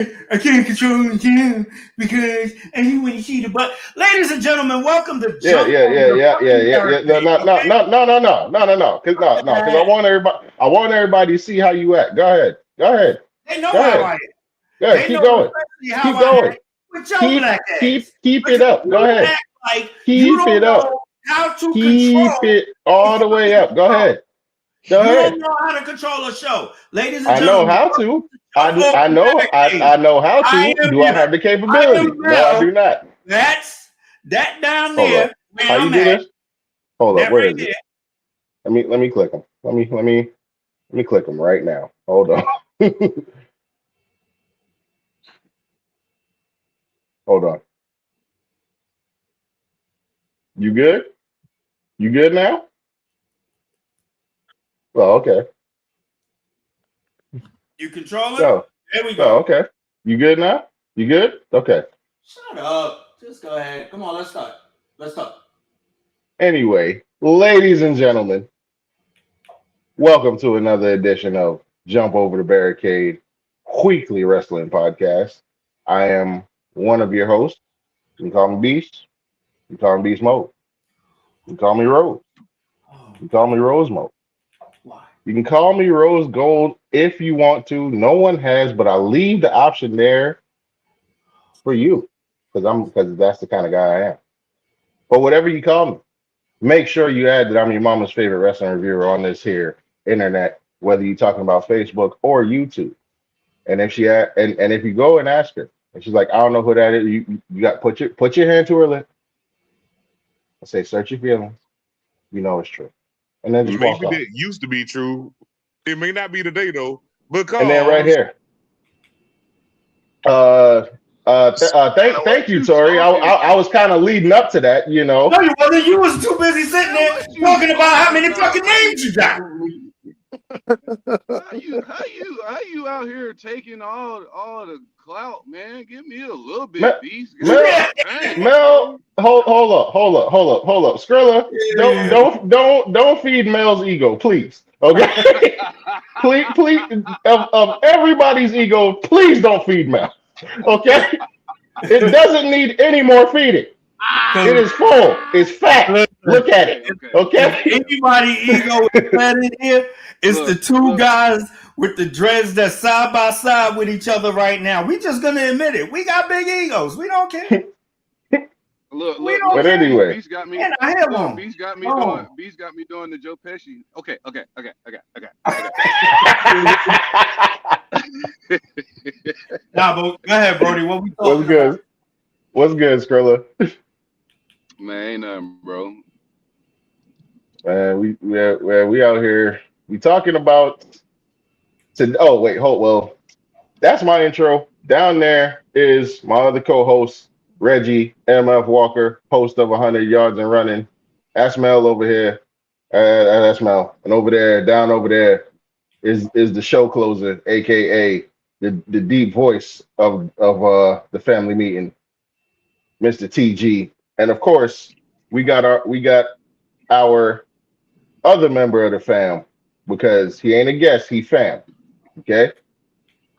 I can't control you because and you when you see the butt. Ladies and gentlemen, welcome to Yeah, Jump yeah, on yeah, the yeah, yeah, fucking yeah, yeah. No, barricade. no, no, Okay? no, no, no, no, no, no, no. Cause no, no, because I want everybody to see how you act. Go ahead, go ahead, They know go how ahead, I am. go ahead. They Keep know going, especially how keep I going. act with your black ass. Keep it Because up. Go you ahead. act like you Keep don't it up. know how to Keep control it a all the way fucking up. Go show. ahead. Go You don't ahead. know how to control a show. Ladies and I know gentlemen, how welcome to. to Jump I Over the know. Barricade. I know how I to. am Do I you. have the I am capability? No, I Mel. do not. That's that down Hold up. there where How you I'm do at. this? Hold up. That Where right is it? there. Let me click them. Let me click them right now. Hold on. Hold on. You good? You good now? Oh, okay. You control it? Oh, There we oh, go. okay. You good now? You good? Okay. Shut up. Just go ahead. Come on, let's start. Let's start. Anyway, ladies and gentlemen, welcome to another edition of Jump Over the Barricade Weekly Wrestling Podcast. I am one of your hosts. You can call me Beast. You can call me Beast Mode. You can call me Rose. Oh, You can call me Rose Mode. why? You can call me Rose Gold if you want to. No one has, but I leave the option there for you because that's the kind of guy I am. But whatever you call me, make sure you add that I'm your mama's favorite wrestling reviewer on this here internet, whether you're talking about Facebook or YouTube. And if and if you go and ask her, and she's like, I don't know who that is, you got put your hand to her lip and say, search your feelings. You know it's true, and then just walk Maybe off. that used to be true. It may not be today though, And then right because here, uh, Now thank what you, you Tori. talking I was kind of leading up to that, you know. No, you wasn't. You was too busy sitting now there what you talking about how talking many about? fucking names you got. How you out here taking all the clout, man? Give me a little Mel, bit, Beast. Mel, God dang, Mel, bro. hold up, Skrilla. Don't feed Mel's ego, please. Okay, please, of everybody's ego, please don't feed Mel. Okay, it doesn't need any more feeding. It Because is full. It's fat. listen, Look at it. if Okay. anybody ego is fat in here, it's the Look, two look, guys with the dreads that's side by side with each other right now. We just gonna admit it. We got big egos. We don't care. We don't But care. anyway, Beast got me. And I have Look, one. Oh. Beast got me doing the Joe Pesci. Okay. Nah, but go ahead, Brody. What we what's talking about? good? What's good, Skrilla? Man, ain't nothing, bro. We out here. We talking about to. Oh wait, hold. Well, that's my intro. Down there is my other co-host, Reggie MF Walker, host of 100 Yards and Running. That's Mel over here. That's Mel. And over there, down over there, is the show closer, aka the deep voice of the family meeting, Mr. TG. And of course, we got our other member of the fam because he ain't a guest, he fam. Okay,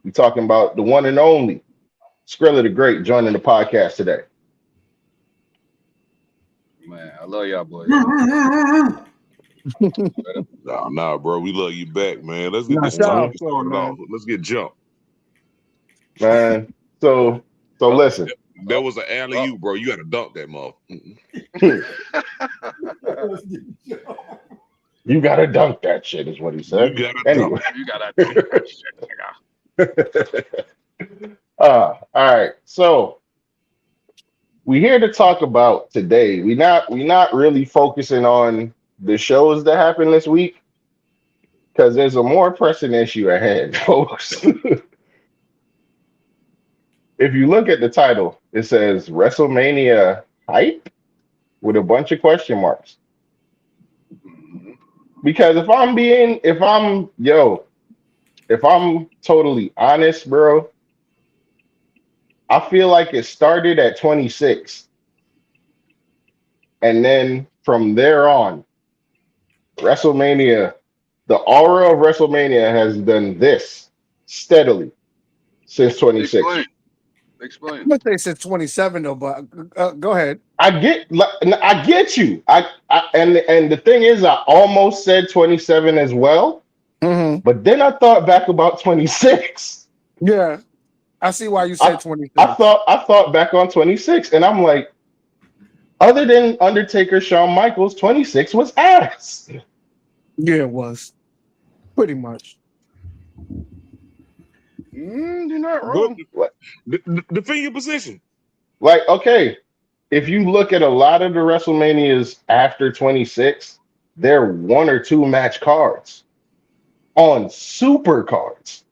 we talking about the one and only Skrilla the Great joining the podcast today. Man, I love y'all boys, man. nah, bro, we love you back, man. Let's get Now, this shout Mhm. out topic to him, started off. man. Let's get jumped. Man, so Oh, listen, That oh, was an alley oh. you, bro. You got to dunk that mother. you gotta dunk that shit, is what he You said. got to dunk. Anyway, You gotta dunk that shit, all right. So we here to talk about today. We not really focusing on the shows that happened this week because there's a more pressing issue ahead, folks. If you look at the title, it says WrestleMania hype with a bunch of question marks. nigga. Because if I'm totally honest, bro, I feel like it started at 26. And then from there on, WrestleMania, the aura of WrestleMania has done this steadily, since 26. Explain. I'm gonna say since 27 though, but go ahead. I get you. And the thing is, I almost said 27 as well, Mm-hmm. but then I thought back about 26. Yeah, I see why you said 26. I thought back on 26, and I'm like, other than Undertaker, Shawn Michaels, 26 was ass. Yeah, it was pretty much. You're not But wrong. defend your position. Like, okay, if you look at a lot of the WrestleManias after 26, they're 1 or 2 match cards on super cards.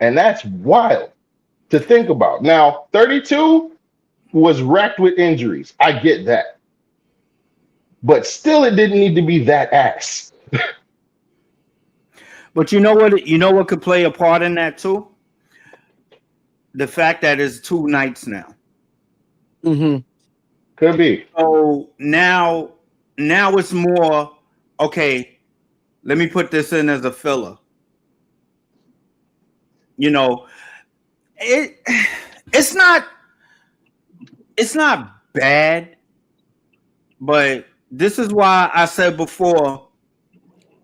And that's wild to think about. Now, 32 was racked with injuries. I get that. But still, it didn't need to be that ass. But you know what? You know what could play a part in that too? The fact that it's 2 nights now. Mm-hmm. Could be. So now it's more okay. Let me put this in as a filler. You know, it's not bad, but this is why I said before.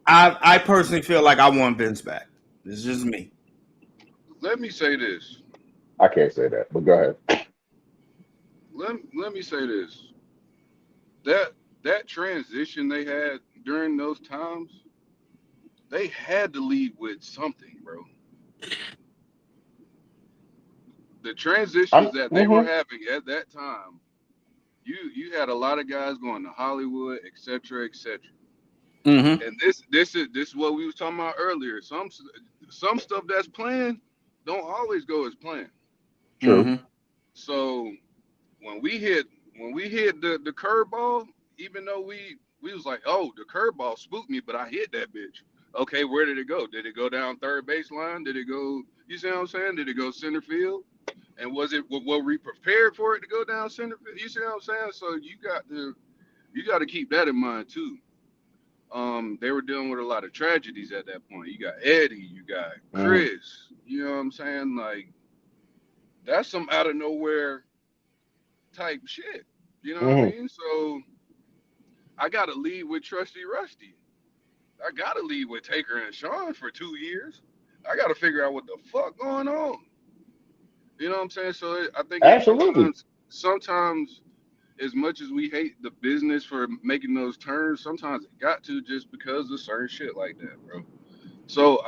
I personally feel like I want Vince back. It's just me. Let me say this. I can't say that, but go ahead. Let me say this. That transition they had during those times, they had to lead with something, bro. The transitions that they were having at that time, you had a lot of guys going to Hollywood, etc., etc. Mm-hmm. And this is what we was talking about earlier. Some stuff that's planned don't always go as planned. True. Mm-hmm. So when we hit the curveball, even though we was like, oh, the curveball spooked me, but I hit that bitch. Okay, where did it go? Did it go down third baseline? Did it go? You see what I'm saying? Did it go center field? And were we prepared for it to go down center field? You see what I'm saying? So you got to keep that in mind too. They were dealing with a lot of tragedies at that point. You got Eddie, you got Chris. You know what I'm saying? Like that's some out of nowhere type shit. You know what I mean? So I gotta lead with Trusty Rusty. I gotta lead with Taker and Shawn for 2 years. I gotta figure out what the fuck going on. You know what I'm saying? So I think Absolutely. sometimes as much as we hate the business for making those turns, sometimes it got to just because of certain shit like that, bro. So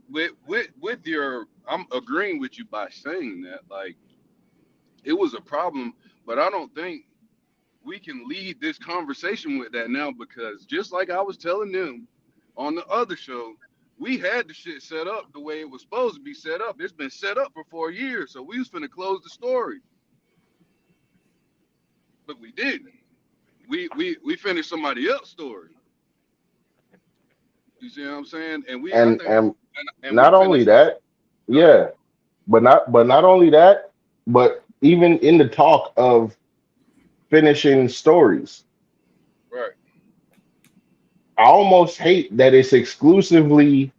with your, I'm agreeing with you by saying that, like, it was a problem, but I don't think we can lead this conversation with that now because just like I was telling them on the other show, we had the shit set up the way it was supposed to be set up. It's been set up for 4 years, so we was finna close the story, but we didn't. We finished somebody else's story. You see what I'm saying? And we, I And think, and we not only finished. that, yeah, but not only that, but even in the talk of finishing stories, Right. I almost hate that it's exclusively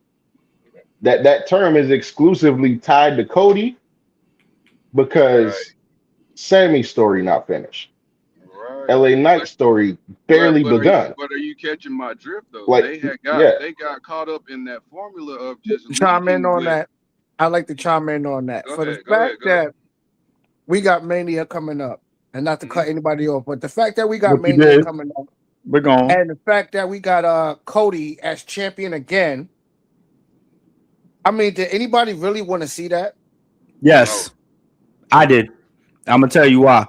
that term is exclusively tied to Cody because Sammy's story not finished. Right. LA Knight's story barely begun. But are you catching my drift though? Like, They got caught up in that formula of just Chime in leading on with. that. I'd like to chime in on that. Go For ahead, the go fact ahead. that we got Mania coming up, and not to cut anybody off, but the fact that we got What you Mania did. coming up, We're going. and the fact that we got Cody as champion again. I mean, did anybody really want to see that? Yes, I did. I'm gonna tell you why.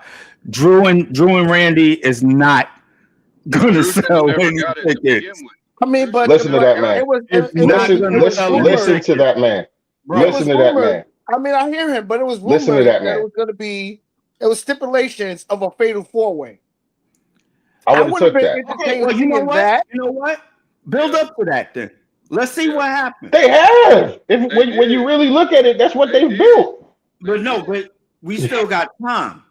Drew and Randy is not gonna Drew should have sell never any got it to begin tickets. with. I mean, but listen to that man. it was It's it was not gonna sell any Listen tickets. to that man. Bro, Listen to that man. I mean, I hear him, but it was rumored Listen to that that man. it was going to be. It was stipulations of a fatal 4-way. I would have would have took been that. entertained Okay, well, you know seeing what? that. You know what? Build up to that then. Let's see what happens. They have. They When you did. really look at it, that's what They they've did. built. But we still got time.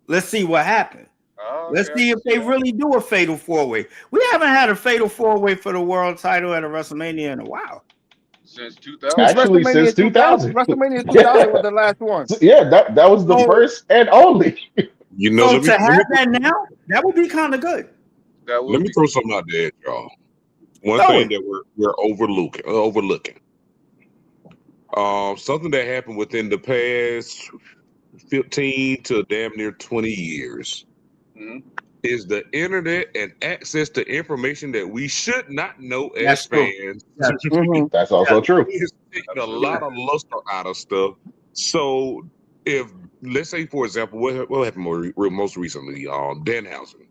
Let's see what happens. Oh, Let's okay, see if they that. really do a fatal 4-way. We haven't had a fatal 4-way for the world title at a WrestleMania in a while. since Since 2000. Actually, WrestleMania since 2000, 2000. WrestleMania 2000 was Yeah, the last one. yeah, that was the So, first and only. You know, so let me to let me have that now, that would be kind of good. That let would me be throw good. something out there, y'all. One Throw thing it. that we're overlooking. Something that happened within the past 15 to damn near 20 years Mhm. is the internet and access to information that we should not know as That's true. fans. Yes. Mm-hmm. That's Yes. also true. It's taking a That's true. lot of luster out of stuff. So if let's say, for example, what happened most recently, Danhausen.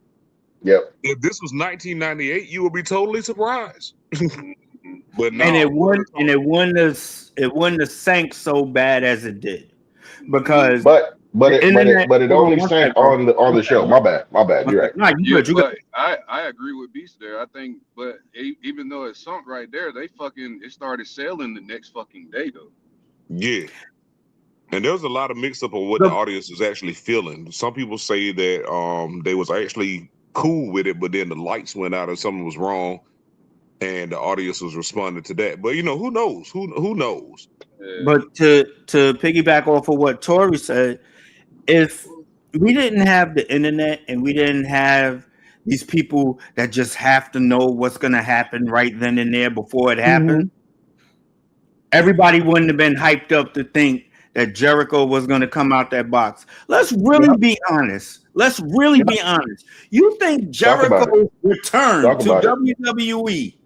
Yep. If this was 1998, you would be totally surprised. Mhm. But And No, no, it wouldn't have sank so bad as it did mhm. because But the internet. it Hold on only one sank second, bro. on the show. My bad. My bad. One You're right. second. No, you Yeah, good. You but good. I agree with Beast there. I think, but even though it sunk right there, it started selling the next fucking day though. yeah. And there was a lot of mix up on what the The, audience was actually feeling. Some people say that they was actually cool with it, but then the lights went out or something was wrong, and the audience was responding to that. But who knows? Who knows? Yeah. but to piggyback off of what Tori said, if we didn't have the internet and we didn't have these people that just have to know what's going to happen right then and there before it Mm-hmm. happens, everybody wouldn't have been hyped up to think that Jericho was going to come out that box. Let's really Yep. be honest. Let's really Yep. be honest. You think Talk about it. Jericho's return Talk to about it. WWE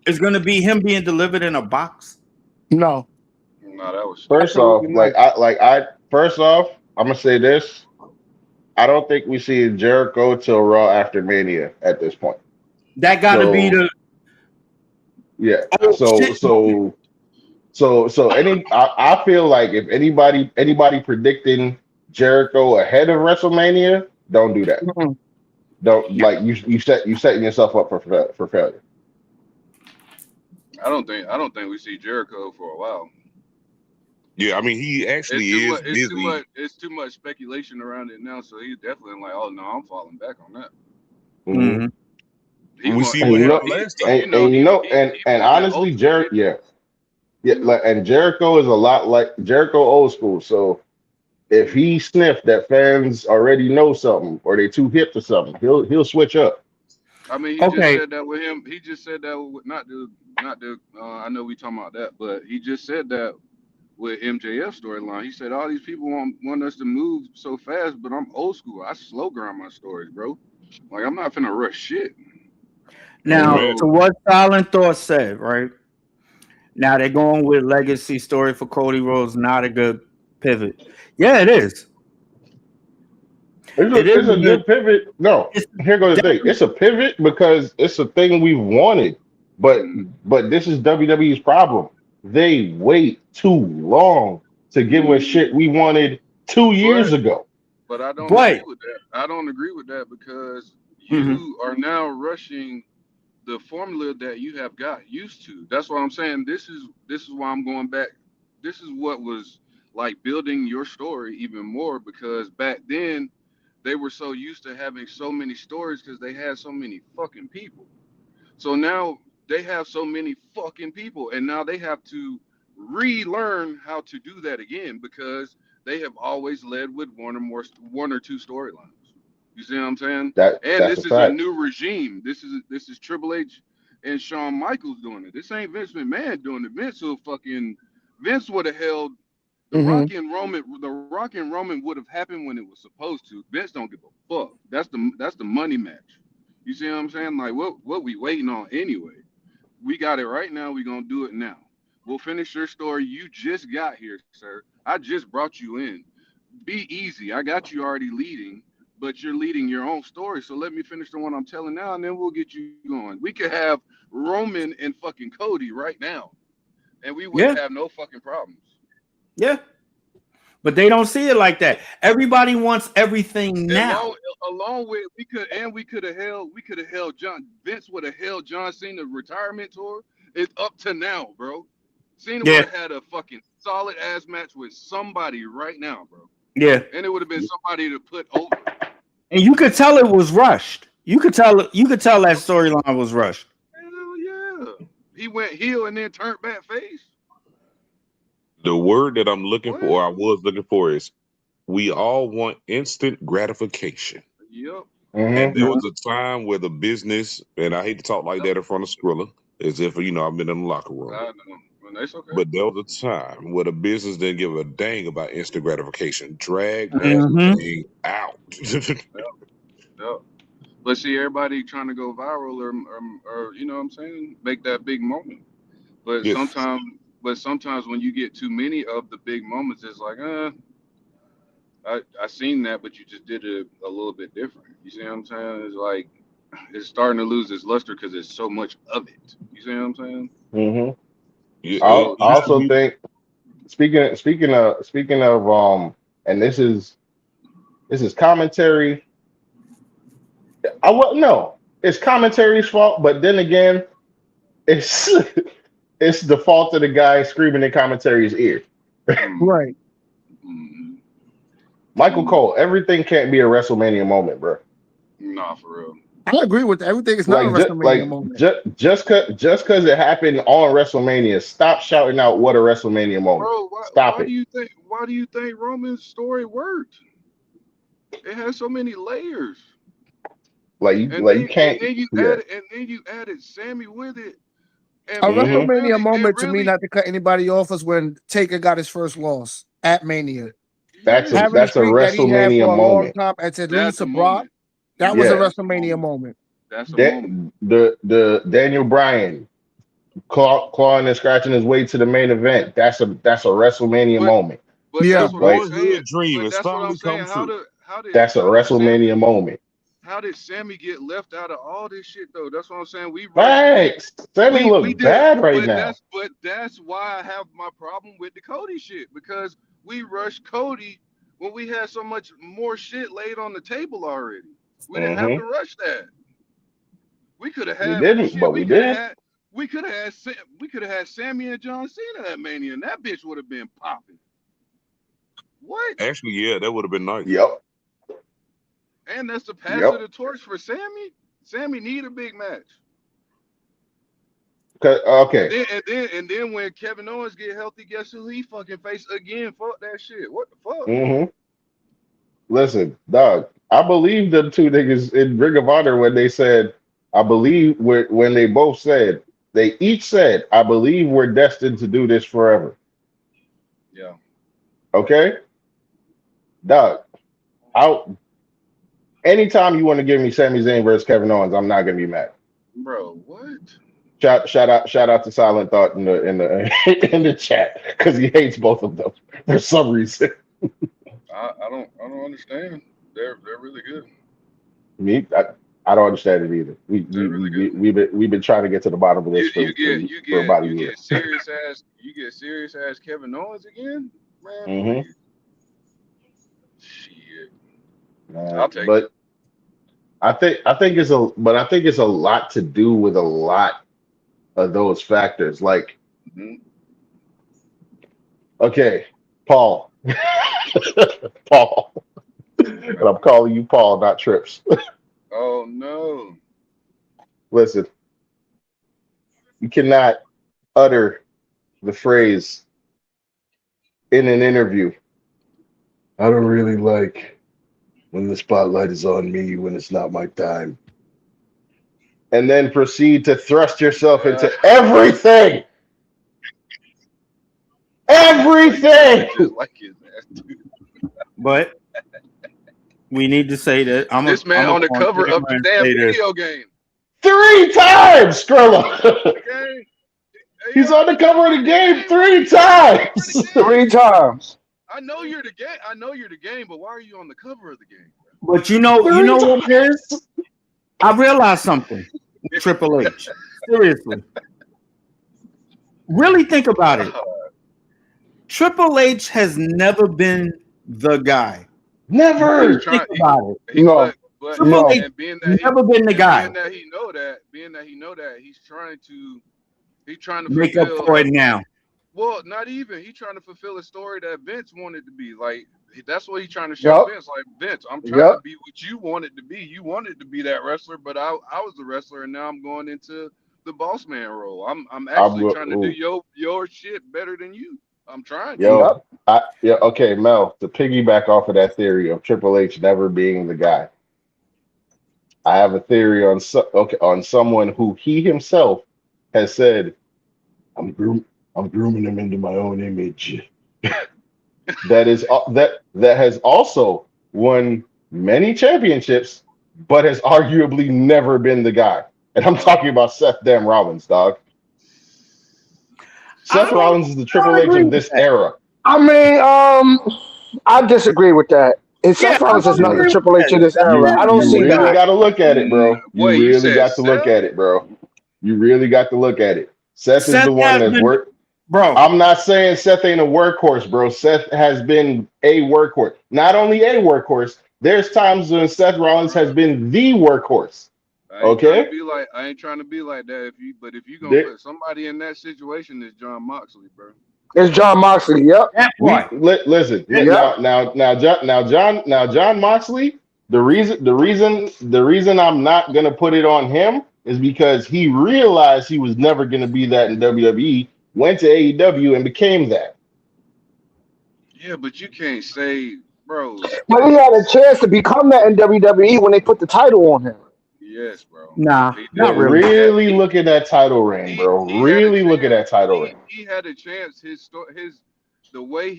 is going to be him being delivered in a box? No, No, that was First stupid. off, absolutely not. first off, I'm gonna say this. I don't think we see Jericho till Raw after Mania at this point. That got to be So the yeah. oh So shit moment. I feel like if anybody predicting Jericho ahead of WrestleMania, don't do that. Mm-mm. Don't like you setting yourself up for failure. I don't think we see Jericho for a while. Yeah, I mean he It's actually too is much. It's too busy. much. It's too much speculation around it now. So he's definitely like, oh no, I'm falling back on that. Hmm. Mm-hmm. He We want see And what you know happened last time. you know he and want that honestly, ultimate Jer hit. yeah. Yeah, You know. like, and Jericho is a lot like Jericho old school. So if he sniffed that fans already know something or they too hip to something, he'll switch up. I mean, he just Okay. said that with him. He just said that with not the. I know we talking about that, but he just said that with MJF storyline. He said all these people want us to move so fast, but I'm old school. I slow grind my stories, bro. Like I'm not finna rush shit. And Now, Hmm. Man, to so what Silent Thought said, right? Now they're going with legacy story for Cody Rhodes, not a good pivot. Yeah, it is. It is It's a a good. good pivot. No, It's here goes the thing. definitely It's a pivot because it's a thing we've wanted. But mm, this is WWE's problem. They wait too long to give us shit we wanted 2 years but ago. I don't agree but with that. I don't agree with that because mhm. you are now rushing the formula that you have got used to. That's what I'm saying. This is why I'm going back. This is what was like building your story even more because back then they were so used to having so many stories because they had so many fucking people. So now they have so many fucking people, and now they have to relearn how to do that again because they have always led with one or two storylines. You see what I'm saying? And That's a this is a fact. new regime. This is Triple H and Shawn Michaels doing it. This ain't Vince McMahon doing it. Vince would have held Mm-hmm. The Rock and Roman would have happened when it was supposed to. Vince don't give a fuck. That's the money match. You see what I'm saying? Like what we waiting on anyway? We got it right now. We gonna do it now. We'll finish your story. You just got here, sir. I just brought you in. Be easy. I got you already leading, but you're leading your own story. So let me finish the one I'm telling now, and then we'll get you going. We could have Roman and fucking Cody right now, and we wouldn't Yeah, have no fucking problems. yeah. But they don't see it like that. Everybody wants everything now. Along with we could have held John Vince would have held John Cena retirement tour. It's up to now, bro. Cena would Yeah, have had a fucking solid ass match with somebody right now, bro. yeah. And it would have been somebody to put over. And you could tell it was rushed. You could tell that storyline was rushed. Hell yeah. He went heel and then turned back face. The word that I'm looking What? for, I was looking for, is we all want instant gratification. Yep. And Mm-hmm. there was a time where the business, and I hate to talk like that in front of Skrilla, as if, you know, I've been in the locker room. I know. Well, that's okay. But there was a time where the business didn't give a dang about instant gratification. Drag that Mhm. thing out. Yep. But see, everybody trying to go viral or you know what I'm saying, make that big moment. But Yes. sometimes when you get too many of the big moments, it's like, I seen that, but you just did it a little bit different. You see what I'm saying? It's like it's starting to lose its luster because there's so much of it. You see what I'm saying? Mm-hmm. Yeah, I So you also see, think speaking of and this is commentary. No, it's commentary's fault, but then again, it's it's the fault of the guy screaming in commentary's ear. Right. Michael Cole, everything can't be a WrestleMania moment, bro. Nah, for real. I agree with that. Everything is not a WrestleMania moment. Just cause it happened on WrestleMania, stop shouting out what a WrestleMania moment. Bro, Stop why it. do you think Roman's story worked? It has so many layers. You can't. Yeah. And then you added Sammy with it. A And Mm-hmm. WrestleMania moment to me, really, not to cut anybody off, is when Taker got his first loss at Mania. That's a yes, Having the that's a streak that he had WrestleMania for a long moment. time and to lose that's to a Brock, moment. that was a Yeah. That's a WrestleMania moment. moment. That's a moment. The Daniel Bryan clawing and scratching his way to the main event. That's a WrestleMania But moment. but Yeah. the that's what I'm saying. boyhood dream But has that's what I'm finally come saying. true. That's a WrestleMania moment. How did Sammy get left out of all this shit though? That's what I'm saying. We rushed. Thanks. Sammy We look did, bad right now. but that's why I have my problem with the Cody shit because we rushed Cody when we had so much more shit laid on the table already. We didn't have Hmm. to rush that. We could have We had didn't, shit. but we did. We could have had Sammy and John Cena at Mania, and that bitch would have been popping. What? Actually, yeah, that would have been nice. Yep. And that's the pass of Yep. the torch for Sammy. Sammy need a big match. Okay. And then when Kevin Owens get healthy, guess who he fucking face again? Fuck that shit. What the fuck? Hmm. Listen, dog. I believe the two niggas in Ring of Honor when they said, I believe when they both said, they each said, I believe we're destined to do this forever. Yeah. Okay? Dog. Out. Anytime you want to give me Sami Zayn versus Kevin Owens, I'm not gonna be mad. Bro, what? Shout out to Silent Thought in the in the chat because he hates both of them for some reason. I don't understand. They're really good. Me, I don't understand it either. They're really good. We've been trying to get to the bottom of this for about a you year. get serious ass Kevin Owens again? Man, Hmm. please. Shit. I'll take it. But I think it's a lot to do with a lot of those factors. Like, Mhm. okay, Paul, Paul, and I'm calling you Paul, not Trips. Oh no. Listen, you cannot utter the phrase in an interview. I don't really like when the spotlight is on me when it's not my time. And then proceed to thrust yourself into everything. I Everything. just like his ass. But we need to say that This man I'm on the on cover of camera the and damn say this. video game. 3 times, Skrilla. Okay. He's on the cover of the game 3 times. 3 times. I know you're the game. I know you're the game, but why are you on the cover of the game? But you know 3 what it times. is? I realized something. Triple H. Seriously. Really think about it. Triple H has never been the guy. Never. He's trying. Think about it. No. But Triple H and being that never been the guy. being that he know that, he's trying to Make up fulfill. for it now. Well, not even. He's trying to fulfill a story that Vince wanted to be. Like that's what he's trying to show Vince. Like Vince, I'm trying to be what you wanted to be. You wanted to be that wrestler, but I was the wrestler, and now I'm going into the boss man role. I'm actually trying to do your shit better than you. I'm trying to. Yo, okay, Mel. To piggyback off of that theory of Triple H never being the guy, I have a theory on on someone who he himself has said, I'm grooming him into my own image. that has also won many championships, but has arguably never been the guy. And I'm talking about Seth Damn Rollins, dog. Seth Rollins is the Triple H of this era. I mean, I disagree with that. And Seth Rollins is not the Triple H of this era. I don't see You really that. got to look at it, bro. Wait, You you really said got to look Seth? at it, bro. You really got to look at it. Seth is the one has that's been- worked. Bro, I'm not saying Seth ain't a workhorse, bro. Seth has been a workhorse. Not only a workhorse, there's times when Seth Rollins has been the workhorse. I ain't trying to be like that. If you gonna put somebody in that situation, it's John Moxley, bro. It's John Moxley. Yep. that part. Listen. Now, John Moxley. The reason I'm not gonna put it on him is because he realized he was never gonna be that in WWE. Went to AEW and became that. Yeah, but you can't say, bro. But he had a chance to become that in WWE when they put the title on him. Yes, bro. Nah, He not did. really. Really look at that title reign, bro. He had a Really look at that chance. title reign. He had a chance. The way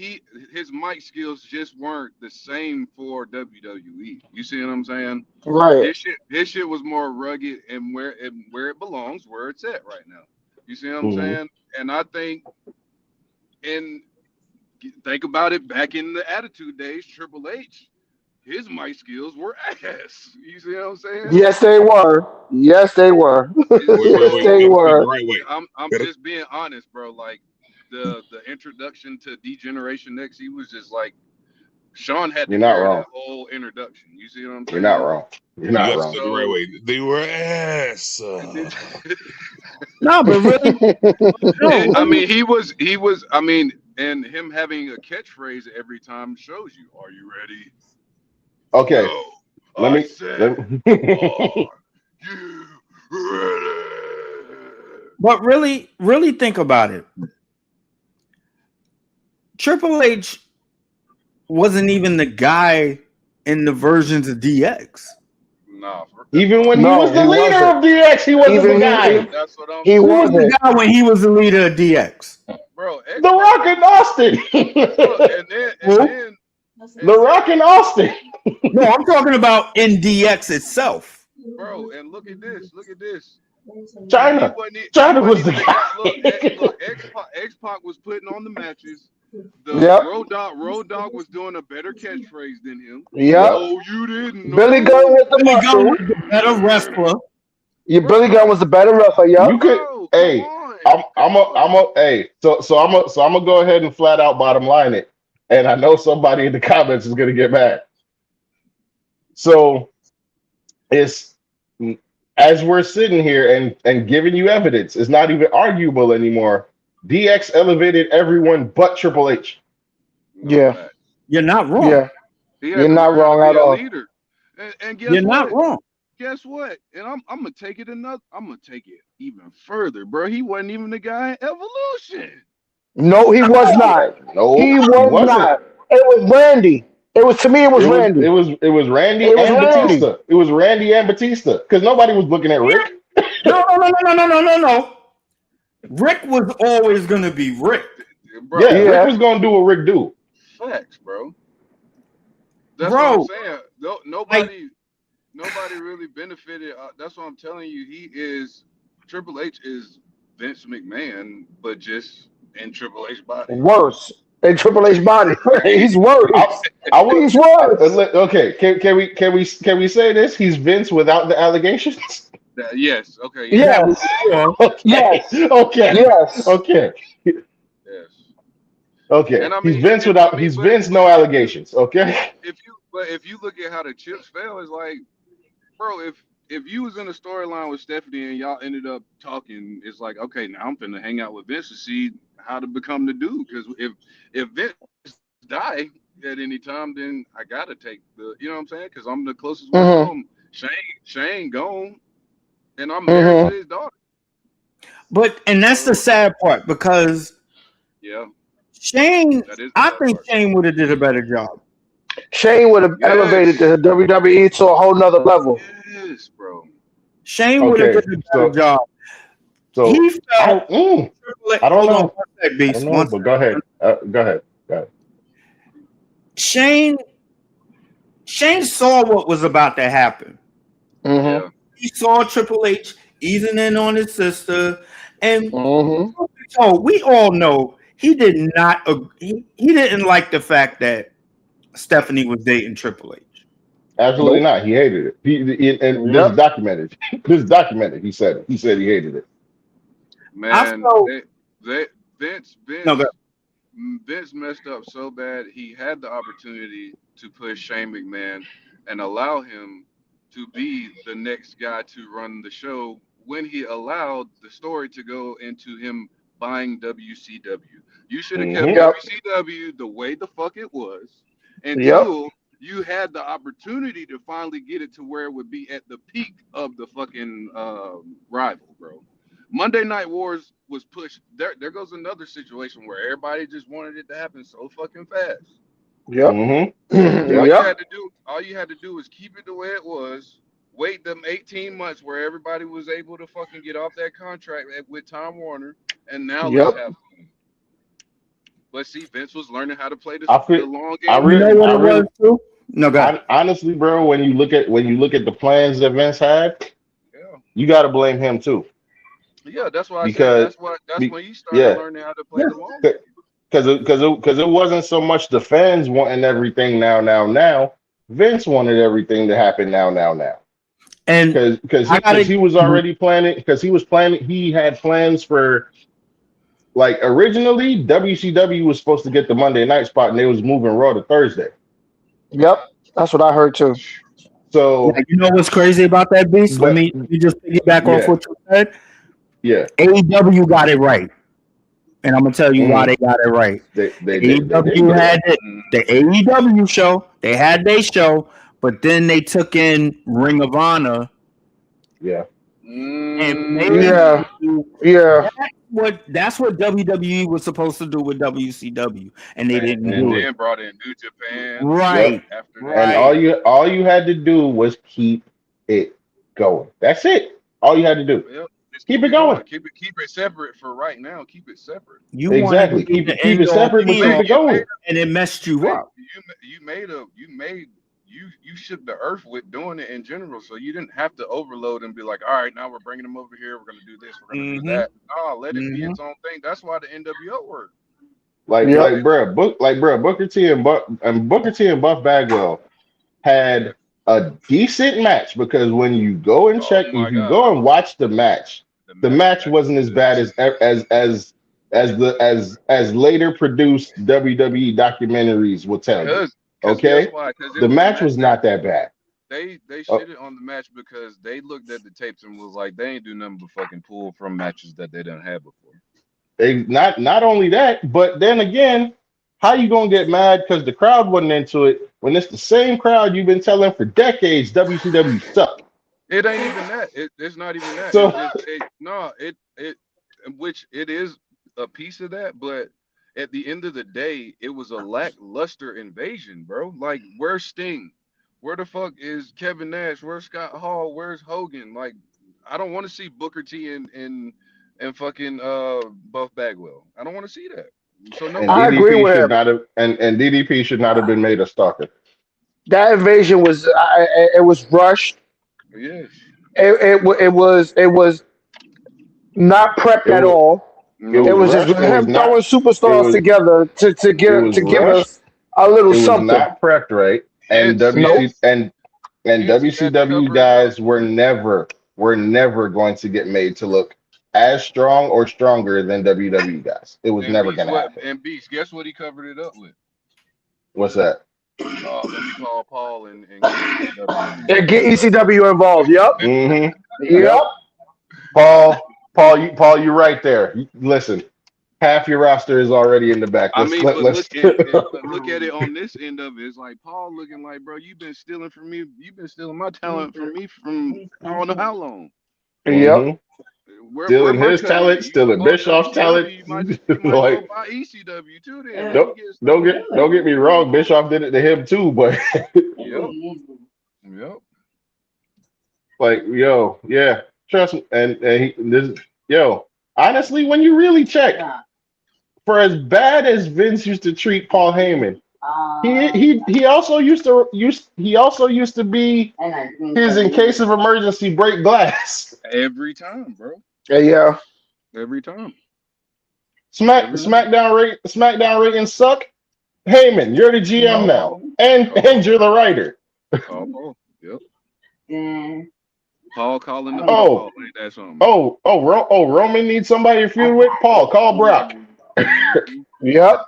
his mic skills just weren't the same for WWE. You see what I'm saying? Right. His shit was more rugged and where it belongs, where it's at right now. You see what I'm saying? And I think, think about it, back in the Attitude days, Triple H, his mic skills were ass. You see what I'm saying? Yes, they were. Yes, they were. Yes, they were. Right way. I'm just being honest, bro. Like the introduction to D-Generation X, he was just like, Sean had to carry that whole introduction. You see what I'm saying? You're not wrong. You're not wrong. The right way. They were ass. No, but really, no. I mean, he was. I mean, and him having a catchphrase every time shows you. Are you ready? Okay. No, Let me. Are you ready? But really think about it. Triple H wasn't even the guy in the versions of DX. Nah, Even when he was the leader of DX, he wasn't the guy. That's what I'm He saying. Who was wasn't. the guy when he was the leader of DX? Bro. The Rock and Austin. The Rock and Austin. No, I'm talking about in DX itself. Bro, and look at this. China was the guy. Look, X-Pac was putting on the matches. Road Dogg was doing a better catchphrase than him. Yep. Oh, you didn't know. Billy Gunn was the Billy Gunn muscle. was the better wrestler. Yeah, Billy Gunn was the better wrestler. Yep. You could. Hey, I'm gonna go ahead and flat out bottom line it, and I know somebody in the comments is gonna get mad. So it's as we're sitting here and giving you evidence, it's not even arguable anymore. DX elevated everyone but Triple H. Yeah. You're not wrong. Yeah. You're not wrong at all. And guess You're what? not wrong. Guess what? And I'm gonna take it even further, bro. He wasn't even the guy in Evolution. No, he was not. No, he was not. It was Randy. It was Randy. It was Randy and Batista. It was Randy and Batista because nobody was looking at Rick. No. Rick was always gonna be Rick. Bro, Rick was gonna do what Rick do. Facts, bro. That's what I'm saying. Nobody really benefited. That's what I'm telling you. Triple H is Vince McMahon, but just in Triple H body. Worse. In Triple H body. He's worse. He's worse. Okay, can we say this? He's Vince without the allegations? Yes. Okay. Yes. Yes. Okay. Yes. Okay. Yes. Okay. And I mean, he's Vince, no allegations. Okay. If you look at how the chips fell, it's like, bro, if you was in a storyline with Stephanie and y'all ended up talking, it's like, okay, now I'm finna hang out with Vince to see how to become the dude. Because if Vince die at any time, then I gotta take the, you know what I'm saying? Because I'm the closest one to him. Shane gone, and I'm married to his daughter. and that's the sad part because Yeah, Shane, that is the I bad think part. Shane would have did a better job. Shane would have elevated Yes, the WWE to a whole nother level. yes, bro. Shane would have Okay, did a better job. so He I felt. I don't Hold on, know. one sec, I don't Beast. know, One but sec. go ahead. Go ahead. Go ahead. Shane saw what was about to happen. Mm-hmm. Yeah, He saw Triple H easing in on his sister, and Mm-hmm. so we all know he did not. He didn't like the fact that Stephanie was dating Triple H. Absolutely Nope. not. He hated it. And this is Yep. documented. This is documented. He said it. He said he hated it. I man. felt They Vince no good. Vince Vince messed up so bad. He had the opportunity to push Shane McMahon and allow him to be the next guy to run the show when he allowed the story to go into him buying WCW. You should have kept Hmm Yep. WCW the way the fuck it was Yep. until you had the opportunity to finally get it to where it would be at the peak of the fucking rival, bro. Monday Night Wars was pushed. There goes another situation where everybody just wanted it to happen so fucking fast. Yep. hmm All Yep. you Yep. had to do, all you had to do was keep it the way it was. Wait them 18 months where everybody was able to fucking get off that contract with Time Warner, and now let's Yep. have fun. But see, Vince was learning how to play I the feel. long I game You with know really. what I it everybody. was really. too? No good. Honestly, bro, when you look at the plans that Vince had, Yeah, you got to blame him too, yeah. That's why I said because, that's be, when he started yeah, learning how to play Yeah. the long game. because it wasn't so much the fans wanting everything now. Vince wanted everything to happen now. And I Because gotta he was already planning, he had plans for, like, originally WCW was supposed to get the Monday night spot and they was moving Raw to Thursday. Yep. That's what I heard too. So, you know what's crazy about that beast? but Let me just piggyback off yeah, what you said. yeah, AEW got it right, and I'm gonna tell you why mhm. they got it right. They did AEW get it right. had the AEW show. They had their show, but then they took in Ring of Honor Yeah. and made Yeah. Mm, Yeah. that's what WWE was supposed to do with WCW, and they didn't and do hmm it. then brought in New Japan Yep. Right, after that. And right. all you had to do was keep it going. That's it. All you had to do. Well, just Keep keep it it going. going. Keep it separate for right now. Keep it separate. You wanted to Exactly. be the Keep end it all separate, You but be keep all, made it going. and it messed you you made up. you made you shook the earth with doing it in general. So you didn't have to overload and be like, all right, now we're bringing them over here. We're gonna do this. We're gonna do Hmm. that. Oh, let it be Hmm. its own thing. That's why the NWO worked. Yep. Booker T and Buff Bagwell had a decent match, because when you go and Oh check, my if you God, go and watch the the match was match actually wasn't as good. bad as later produced WWE documentaries will tell you. Cause guess Okay, why? Because it the was match was not that bad. they Oh, shitted on the match because they looked at the tapes and was like, they ain't do nothing but fucking pull from matches that they done had before. not only that, but then again, how you gonna get mad because the crowd wasn't into it when it's the same crowd you've been telling for decades WCW suck? It ain't even that. It's not even that. It's So just no. It which it is a piece of that, but at the end of the day, it was a lackluster invasion, bro. Like, where's Sting? Where the fuck is Kevin Nash? Where's Scott Hall? Where's Hogan? Like, I don't want to see Booker T and fucking Buff Bagwell. I don't want to see that. So no and I way. agree DDP with should him. not have and DDP should not have been made a stalker. That invasion was it was rushed. Yes. It was not prepped It at was all. it It Mm-hmm. was was just rushed. him throwing It superstars was together it was to give rushed. us a little It was something. not prepped right. And Hence, Nope. he had to WCW cover it up. guys were never going to get made to look as strong or stronger than WWE guys. It was And never Beast, going to what? happen. And Beast, guess what he covered it up with? What's that? Let me call Paul and get ECW And involved. get ECW involved. Yep. Mm-hmm. Yep. Yep. Paul, you right there. Listen, half your roster is already in the back. I mean, Let's. but look at it on this end of it. It's like Paul looking like, bro, you've been stealing from me. You've been stealing my talent from me from I don't know how long. Yep. hmm Stealing his talent, stealing Bischoff's talent. You might go buy ECW too. Then don't get me wrong. Bischoff did it to him too, but yep. Like yeah, trust me. Honestly, when you really check, for as bad as Vince used to treat Paul Heyman, he also used to be his in case of emergency break glass every time, bro. Yeah. Every time. SmackDown ratings suck. Heyman, you're the GM now, and you're the writer. Yep. Paul calling the Paul, ain't that something? Roman needs somebody to feud with. Paul, call Brock. Yep.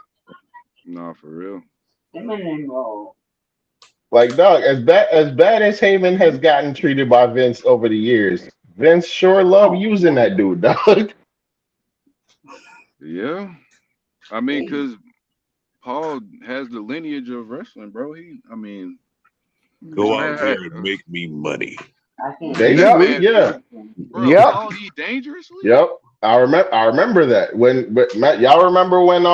No, for real. Like, dog, as bad as Heyman has gotten treated by Vince over the years, Vince sure loved using that dude, dog. Yeah. I mean, because Paul has the lineage of wrestling, bro. Go out there and make me money. Basically, yeah. Bro, Paul eat dangerously? Yep. I remember that. Y'all remember when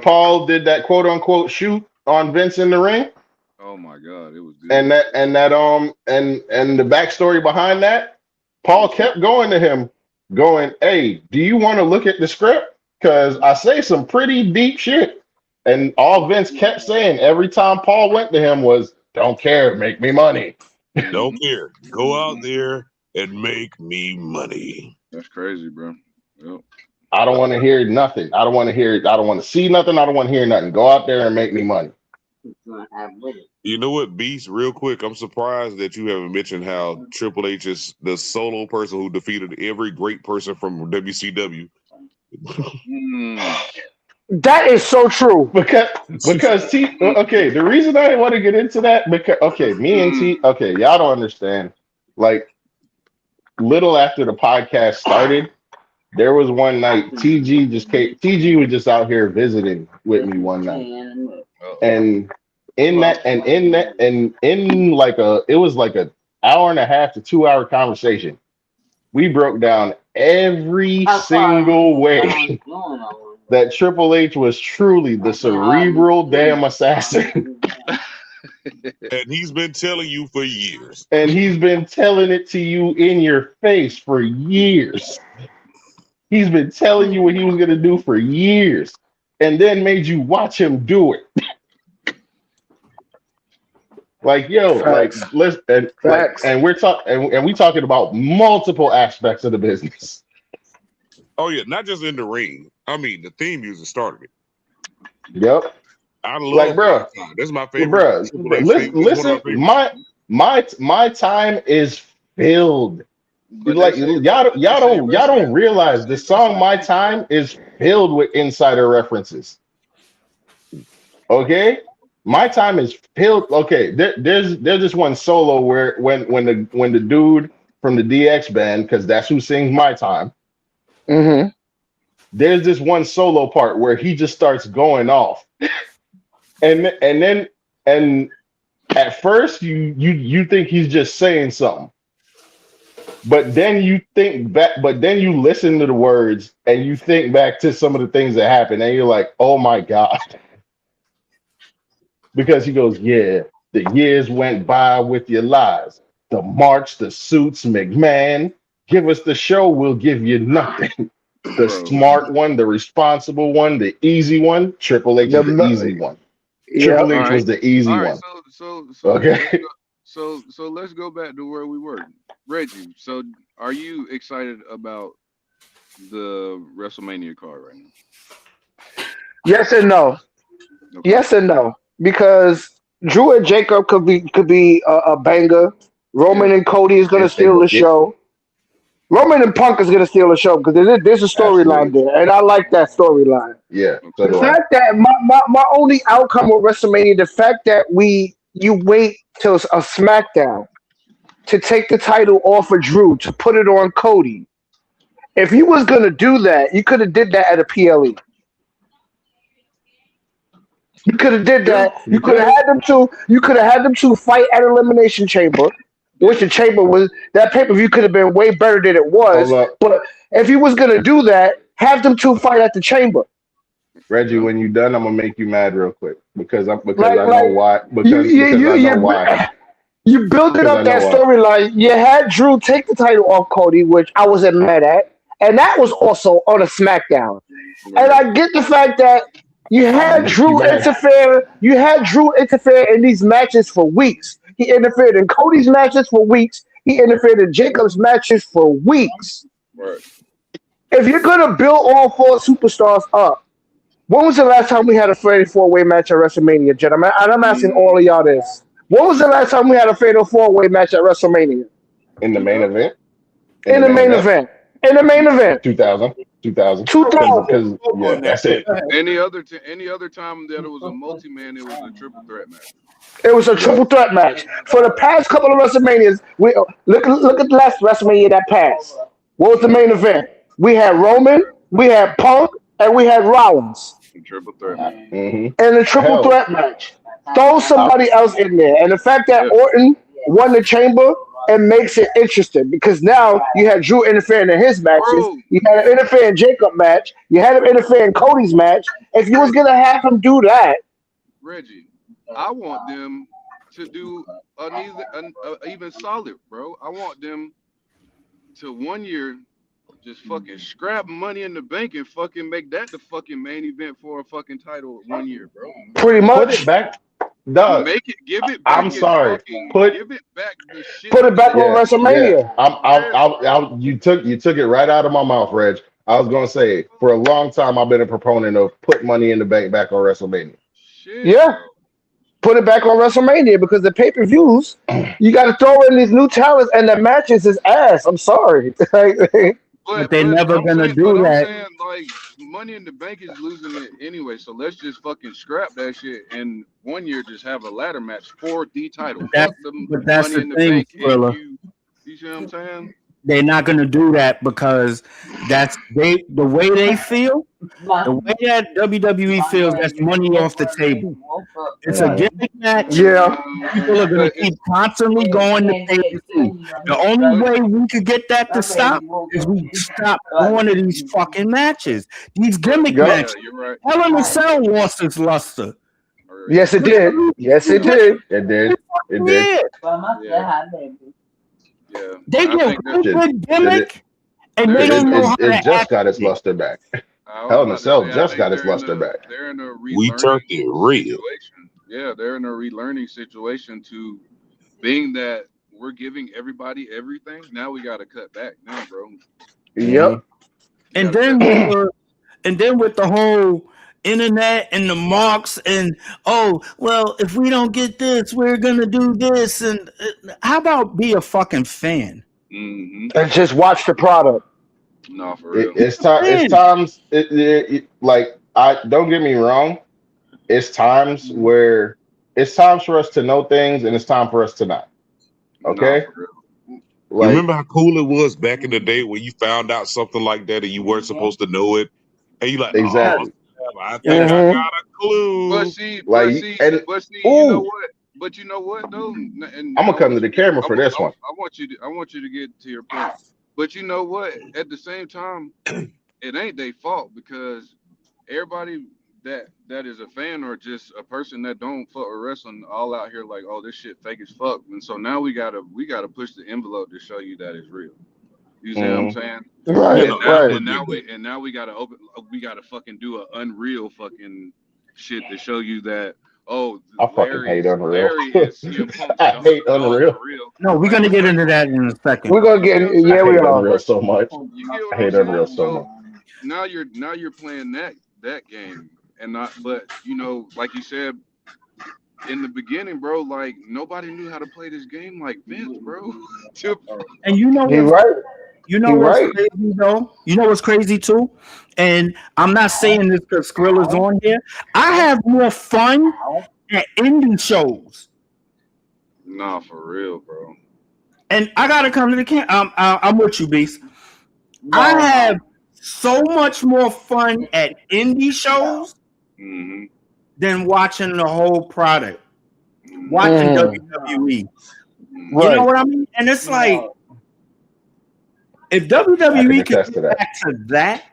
Paul did that quote unquote shoot on Vince in the ring? Oh my God, it was good. And the backstory behind that, Paul kept going to him, going, "Hey, do you want to look at the script? Because I say some pretty deep shit." And all Vince kept saying every time Paul went to him was, "Don't care, make me money." Don't care. Go out there and make me money. That's crazy, bro. Yep. I don't want to hear nothing. I don't want to hear it. I don't want to see nothing. I don't want to hear nothing. Go out there and make me money. You know what, Beast? Real quick, I'm surprised that you haven't mentioned how Triple H is the solo person who defeated every great person from WCW. That is so true. Because the reason I didn't want to get into that, because me and T, y'all don't understand. Like, little after the podcast started, there was one night TG was just out here visiting with me one night. And it was like an hour and a half to 2 hour conversation. We broke down every single way that Triple H was truly the cerebral damn assassin. And he's been telling you for years. And he's been telling it to you in your face for years. He's been telling you what he was going to do for years. And then made you watch him do it. Like, and we're talking about multiple aspects of the business. Oh yeah, not just in the ring. I mean, the theme music started it. Yep. I love bro. That's my favorite. Bro, listen, my time is filled. Like y'all don't realize the song "My Time" is filled with insider references. Okay, My Time is filled. Okay, there's this one solo where when the dude from the DX band, because that's who sings My Time. Mm-hmm. There's this one solo part where he just starts going off, and at first you think he's just saying something, but then you think back, but then you listen to the words and you think back to some of the things that happened, and you're like, oh my God, because he goes, yeah, the years went by with your lies, the march, the suits, McMahon, give us the show, we'll give you nothing. The smart one, the responsible one, the easy one. Triple H is the easy one. Triple H was the easy one. So okay. So let's go back to where we were. Reggie, so are you excited about the WrestleMania card right now? Yes and no. Okay. Yes and no. Because Drew and Jacob could be a banger. Roman and Cody is gonna steal the show. Roman and Punk is going to steal the show because there's a storyline there, and I like that storyline. Yeah. So the fact that my only outcome with WrestleMania, the fact that you wait till a SmackDown to take the title off of Drew to put it on Cody. If you was going to do that, you could have did that at a PLE. You could have did that. You could have had them two. You could have had them two fight at Elimination Chamber. which the Chamber was. That pay-per-view could have been way better than it was. Hold up, But if he was gonna do that, have them two fight at the Chamber. Reggie. When you done, I'm gonna make you mad real quick because Like, I know why. you, Because I know why. you building Because I up know that why. storyline. You had Drew take the title off Cody, which I wasn't mad at, and that was also on a SmackDown. And Right. I get the fact that you I'm gonna had make you Drew mad. interfere. You had Drew interfere in these matches for weeks. He interfered in Cody's matches for weeks. He interfered in Jacob's matches for weeks. Right. If you're gonna build all four superstars up, when was the last time we had a 34-way match at WrestleMania, gentlemen? And I'm asking all of y'all this. When was the last time we had a fatal 4-way match at WrestleMania? In the main 2000. event. In the main event. In the main event. 2000. 2000. Yeah, that's it. Any other time that it was a multi-man, it was a triple threat match. It was a triple threat match. For the past couple of WrestleManias, we look at the last WrestleMania that passed. What was the main event? We had Roman, we had Punk, and we had Rollins A triple threat match. Mm-hmm. in a triple Hell, threat match. Throw somebody else in there. And the fact that Yeah. Orton won the Chamber, it makes it interesting because now you had Drew interfering in his matches. Bro, You had him interfere in Jacob match. You had him interfere in Cody's match. If you was gonna have him do that, Reggie, I want them to do an even solid, bro. I want them to 1 year just fucking scrap Money in the Bank and fucking make that the fucking main event for a fucking title 1 year, bro. pretty put much it back, Doug. Make it, give it back. I'm sorry. Give it back the shit. put it back on Yeah, WrestleMania. you took it right out of my mouth, Reg. I was gonna say for a long time I've been a proponent of put Money in the Bank back on WrestleMania. Shit, Yeah. bro. Put it back on WrestleMania because the pay-per-views, you got to throw in these new talents and the matches is ass. I'm sorry. But they're never gonna do that. I'm saying, like, Money in the Bank is losing it anyway, so let's just fucking scrap that shit and 1 year just have a ladder match for the title. But that's Money the in the thing, Bank. Thriller. You see what I'm saying? They're not gonna do that because the way they feel, the way that WWE feels, that's money off the table. It's a gimmick match. Yeah. People are gonna keep constantly going to pay-per-view. The only way we could get that to stop is we stop going to these fucking matches. These gimmick Yep. matches. Yeah, you're right. Hell in a Cell lost its luster. Yes, it did. Yes, it did. It did. It did. Yeah. Yeah. They I get think a that- good gimmick, and they It- don't know how It to just act. got its luster back. I was Hell in a about to Cell say, I just think got its they're in luster a- back. They're in a We relearning turned it real. situation. Yeah, they're in a relearning situation to being that we're giving everybody everything. Now we got to cut back now, bro. Yep. And then with the whole internet and the marks and if we don't get this, we're gonna do this. And how about be a fucking fan? Mm-hmm. And just watch the product. No, for real. It's time. It's times. Like I don't get me wrong. It's times where it's times for us to know things, and it's time for us to not. Okay. No, for real. You Like remember how cool it was back in the day when you found out something like that and you weren't supposed to know it, and you like, exactly. oh, I think I Mhm. got a clue. But see, Like, and- you know ooh. what? But you know what though? And I'm gonna come to the camera for this one. I want you to get to your point. But you know what? At the same time, it ain't their fault because everybody that is a fan or just a person that don't fuck with wrestling all out here like, oh, this shit fake as fuck. And so now we gotta push the envelope to show you that it's real. You see what I'm saying? Right. And now we gotta fucking do an Unreal fucking shit to show you that. Oh, I fucking hate Unreal. Larry is CM Punk's I hate dog Unreal. for real. No, we're gonna get into that in a second. We're gonna get. Yeah, I we hate are. Unreal so much. You get what I hate I'm saying? Unreal so much. Now you're playing that game and not, but you know, like you said in the beginning, bro, like nobody knew how to play this game like Vince, bro. And you know You're what's right. You know You're what's right. crazy though? You know what's crazy too? And I'm not saying this because Skrilla's on here. I have more fun at indie shows. Nah, for real, bro. And I gotta come to the camp. I'm with you, Beast. I have so much more fun at indie shows Mm-hmm. than watching the whole product. Watching WWE. You know what I mean? And it's like, if I can WWE could attest to get that. back to that,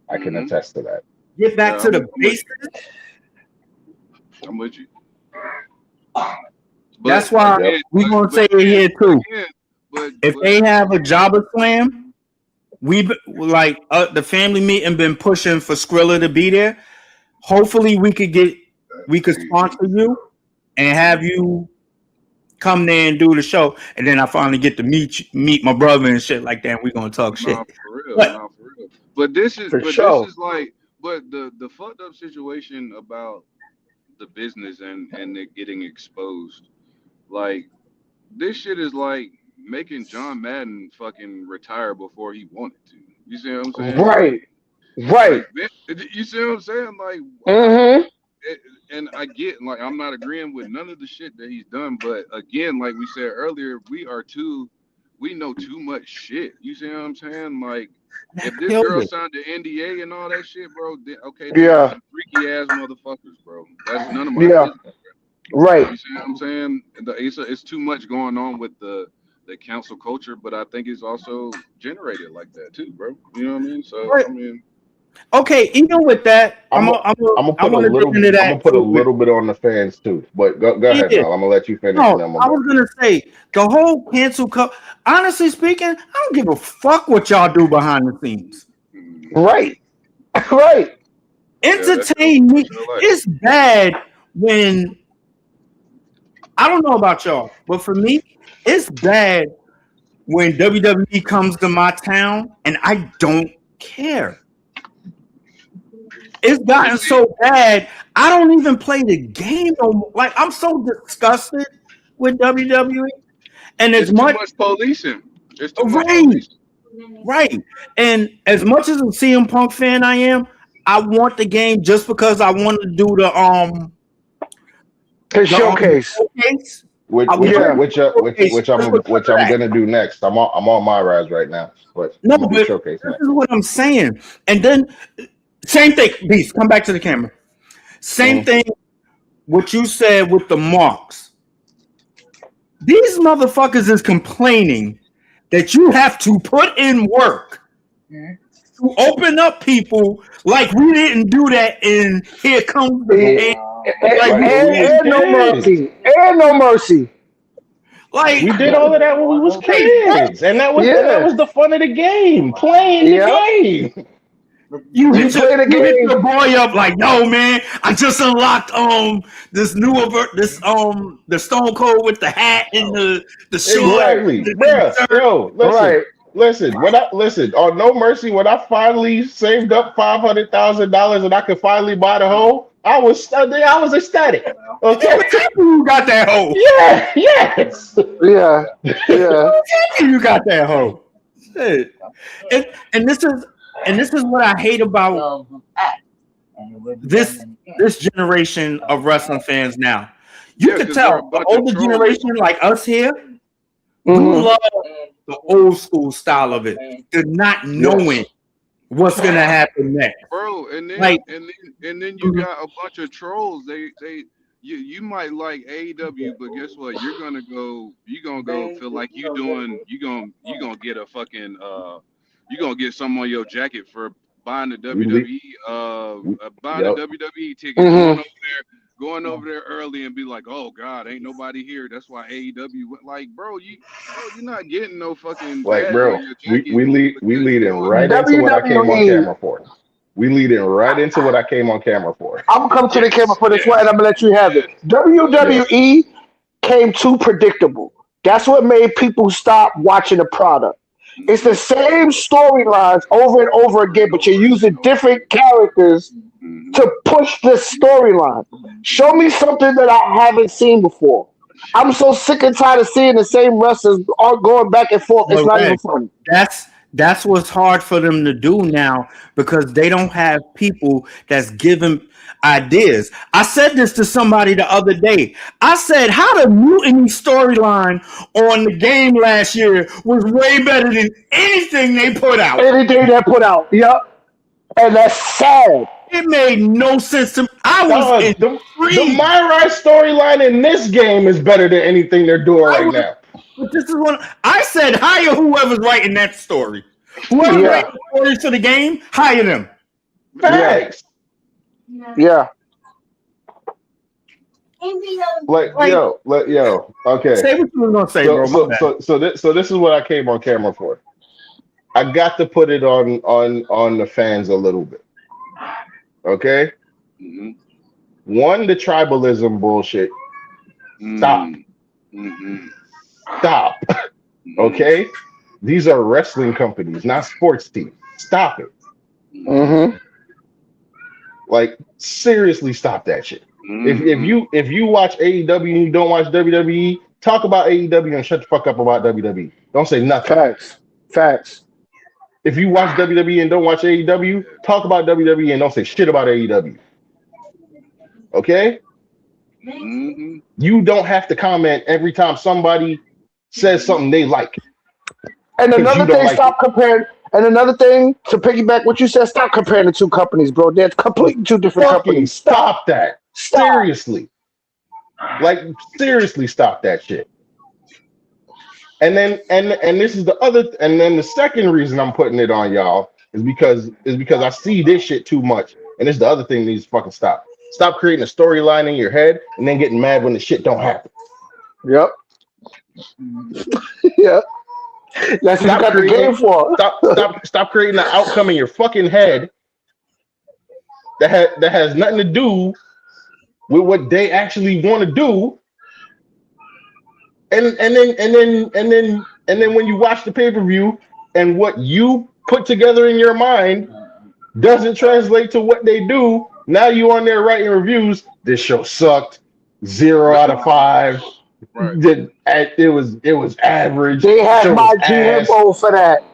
I can attest to that. get back to the basics. I'm with you. That's why we're gonna say it here too. If they have a Jobber Slam, we like the family meeting been pushing for Skrilla to be there. Hopefully, we could sponsor you and have you come there and do the show, and then I finally get to meet my brother and shit like that. And we're gonna talk shit. For real. But this is like, but the fucked up situation about the business and it getting exposed, like this shit is like making John Madden fucking retire before he wanted to. You see what I'm saying? Right. Like, you see what I'm saying? Like, and I get, like, I'm not agreeing with none of the shit that he's done, but again, like we said earlier, we know too much shit. You see what I'm saying? Like, if this girl signed the NDA and all that shit, bro, then, okay, they're some freaky ass motherfuckers, bro. That's none of my business. Right. You see what I'm saying? It's too much going on with the council culture, but I think it's also generated like that too, bro. You know what I mean? So I mean, okay, even with that, I'm gonna put a little bit on the fans too. But go ahead, Mel. I'm gonna let you finish. No, I was gonna say the whole cancel culture. Honestly speaking, I don't give a fuck what y'all do behind the scenes. Right. Entertain me. It's bad when, I don't know about y'all, but for me, it's bad when WWE comes to my town and I don't care. It's gotten so bad, I don't even play the game no more. Like, I'm so disgusted with WWE. And it's too much policing. It's too much policing. Right. And as much as a CM Punk fan I am, I want the game just because I want to do the showcase. Which I'm gonna do next. I'm on my rise right now. But no, but showcase this is what I'm saying. And then same thing, Beast. Come back to the camera. Same thing. What you said with the marks. These motherfuckers is complaining that you have to put in work to open up people like we didn't do that in Here Comes the and no mercy. And no mercy. Like, we did all of that when we was kids, and that was the fun of the game, playing the game. You hit your boy up like, no man, I just unlocked this new the Stone Cold with the hat and the shoe. Exactly, bro. Listen. On No Mercy, when I finally saved up $500,000 and I could finally buy the hoe, I was ecstatic. Okay, you got that hoe. Yeah, yes, yeah. You got that hoe. And this is what I hate about this generation of wrestling fans now. You can tell the older generation, like us here, we love the old school style of it, the not knowing what's gonna happen next, bro. And then you got a bunch of trolls. You might like AEW, but guess what? You're gonna go feel like you're gonna get a fucking you're gonna get some on your jacket for buying the WWE the WWE ticket, going over there early and be like, oh God, ain't nobody here. That's why AEW went. Like, bro, you're not getting no fucking like, bro. We leading right into what I came on camera for. We leading right into what I came on camera for. I'm gonna come to the camera for this one, and I'm gonna let you have it. WWE came too predictable. That's what made people stop watching the product. It's the same storylines over and over again, but you're using different characters to push the storyline. Show me something that I haven't seen before. I'm so sick and tired of seeing the same wrestlers all going back and forth. It's not even funny. That's what's hard for them to do now because they don't have people that's giving ideas. I said this to somebody the other day. I said how the mutiny storyline on the game last year was way better than anything they put out. Yep. And that's sad. It made no sense to me. The My Rise storyline in this game is better than anything they're doing right now. But this is what I said. Hire whoever's writing that story. Whoever's writing the stories to the game, hire them. Facts. Yeah. Yo. Okay. Say what you were gonna say, bro. So this is what I came on camera for. I got to put it on the fans a little bit. Okay. Mm-hmm. One, the tribalism bullshit. Stop. Mm-hmm. Stop. Okay. These are wrestling companies, not sports teams. Stop it. Mm-hmm. Like, seriously, stop that shit. Mm-hmm. If you watch AEW and you don't watch WWE, talk about AEW and shut the fuck up about WWE. Don't say nothing. Facts. If you watch WWE and don't watch AEW, talk about WWE and don't say shit about AEW. Okay? Mm-hmm. You don't have to comment every time somebody says something they like. And another thing, like stop comparing. And another thing, to piggyback what you said, stop comparing the two companies, bro. They're completely two different companies. Stop that. Seriously. Like, seriously, stop that shit. And then this is the second reason I'm putting it on y'all is because I see this shit too much. And this is the other thing that needs to fucking stop. Stop creating a storyline in your head and then getting mad when the shit don't happen. Yep. Yep. That's what you got the game for. Stop creating an outcome in your fucking head that has nothing to do with what they actually want to do. And then when you watch the pay-per-view and what you put together in your mind doesn't translate to what they do, now you on there writing reviews. This show sucked. 0 out of 5. Right. It was average. They had my GMO for that.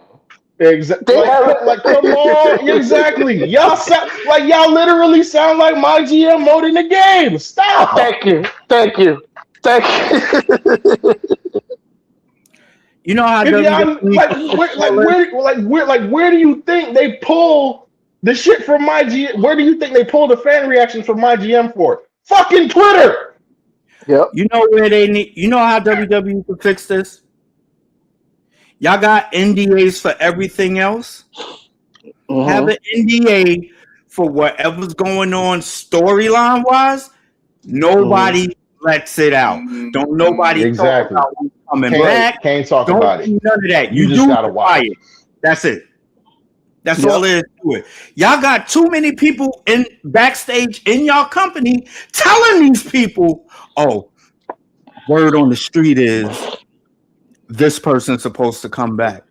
Exactly. Like, come on. Exactly. Y'all literally sound like my GMO in the game. Stop. Thank you. You know how where do you think they pull the shit from my GM? Where do you think they pull the fan reactions from my GM for? Fucking Twitter. Yep. You know where they need. You know how WWE can fix this. Y'all got NDAs for everything else. Mm-hmm. Have an NDA for whatever's going on storyline wise. Nobody lets it out. Don't nobody talk about who's coming back. Can't talk about it. None of that. You just gotta watch it. That's it. That's all there is to it. Y'all got too many people in backstage in y'all company telling these people, "Oh, word on the street is this person's supposed to come back."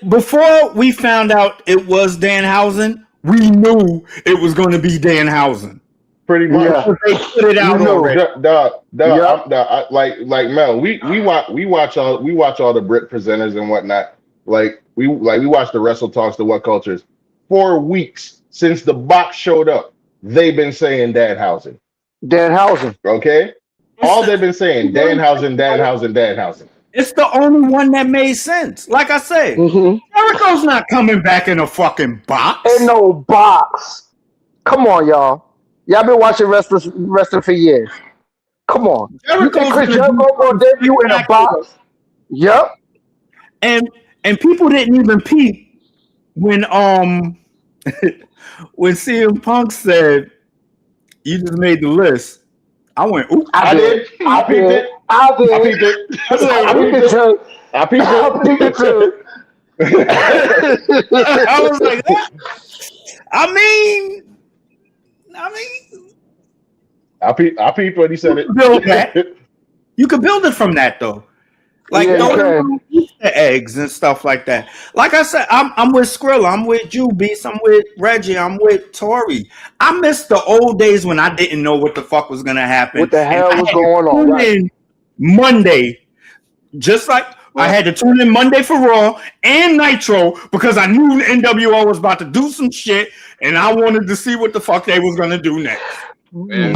Before we found out it was Danhausen, we knew it was going to be Danhausen. Pretty much. Yeah. They put it out already. Like Mel, we watch all the Brit presenters and whatnot. We watch the Wrestle Talks, the What Cultures. 4 weeks since the box showed up, they've been saying Danhausen. Okay? All they've been saying, Danhausen. It's the only one that made sense. Like I said, Jericho's not coming back in a fucking box. Ain't no box. Come on, y'all. Y'all been watching wrestling for years. Come on. You think Chris Jericho gonna debut in a box? Yep. And people didn't even peep when when CM Punk said, "You just made the list." I went, "Ooh, I did. I peeped it. I peeped it. I peeped it too. I was like, I mean, I peeped when he said it. Build that. You could build it from that though. Like don't Easter eggs and stuff like that. Like I said, I'm with Skrilla, I'm with you, Beast, I'm with Reggie, I'm with Tori. I missed the old days when I didn't know what the fuck was gonna happen. What the hell was going on? Right? Monday, just like I had to tune in Monday for Raw and Nitro because I knew the NWO was about to do some shit and I wanted to see what the fuck they was gonna do next. And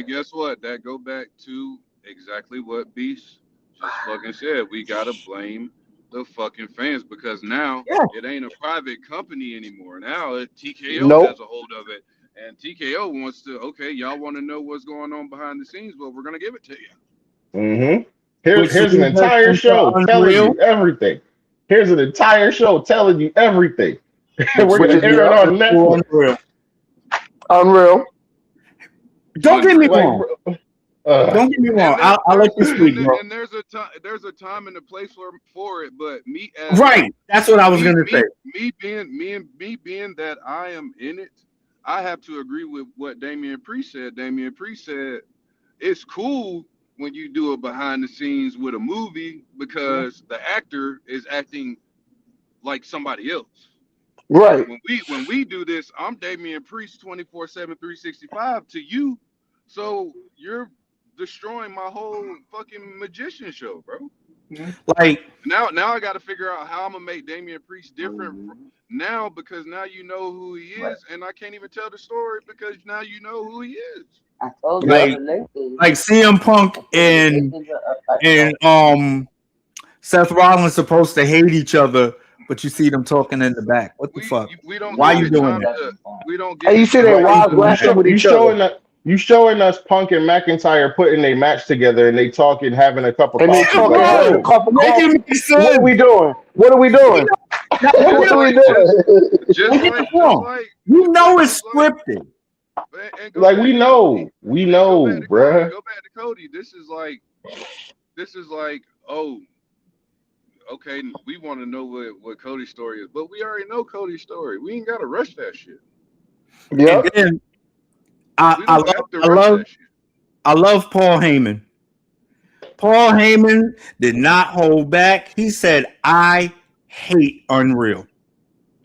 guess what? That go back to exactly what Beast just fucking said. We gotta blame the fucking fans because now it ain't a private company anymore. Now TKO has a hold of it, And TKO wants to. Okay, y'all want to know what's going on behind the scenes? Well, we're gonna give it to you. Mm-hmm. Which Here's an leads us entire into show telling Unreal, you everything. Here's an entire show telling you everything. which We're Which gonna is leads air it us on into Netflix. Unreal. unreal. Don't get me Unreal. Like, wrong. uh, Don't get me wrong. And there, I'll let there's you a, speak, bro. and there's a time and a place for it. But me as Right. That's what I was me gonna say. me me being that I am in it, I have to agree with what Damian Priest said. Damian Priest said it's cool when you do it behind the scenes with a movie because the actor is acting like somebody else. Right. When we do this, I'm Damian Priest 24/7 365 to you. So you're destroying my whole fucking magician show, bro. Like, Now I got to figure out how I'm gonna make Damian Priest different now because now you know who he is, and I can't even tell the story because now you know who he is. yeah. like CM Punk and Seth Rollins supposed to hate each other, but you see them talking in the back. What the fuck? We don't Why you give it doing time that? to we don't And give you it see they time Why to you wild doing that? blasting with You each other. showing us Punk and McIntyre putting a match together and they talking, having a cup of And they coffee. talking, Like, having a Bro, cup of make coffee. it make What are sense. we doing? What are we doing? Now, don't just What get are me we like doing? don't just get me like just wrong. like You know just it's like scripted. and go like back to Cody. we And go know, back to Cody. bruh. Go back to Cody. This is like, oh, okay, we want to know what Cody's story is, but we already know Cody's story. We ain't gotta rush that shit. And Yep. then We don't have to I rush love that shit. I love Paul Heyman. Paul Heyman did not hold back. He said, "I hate Unreal."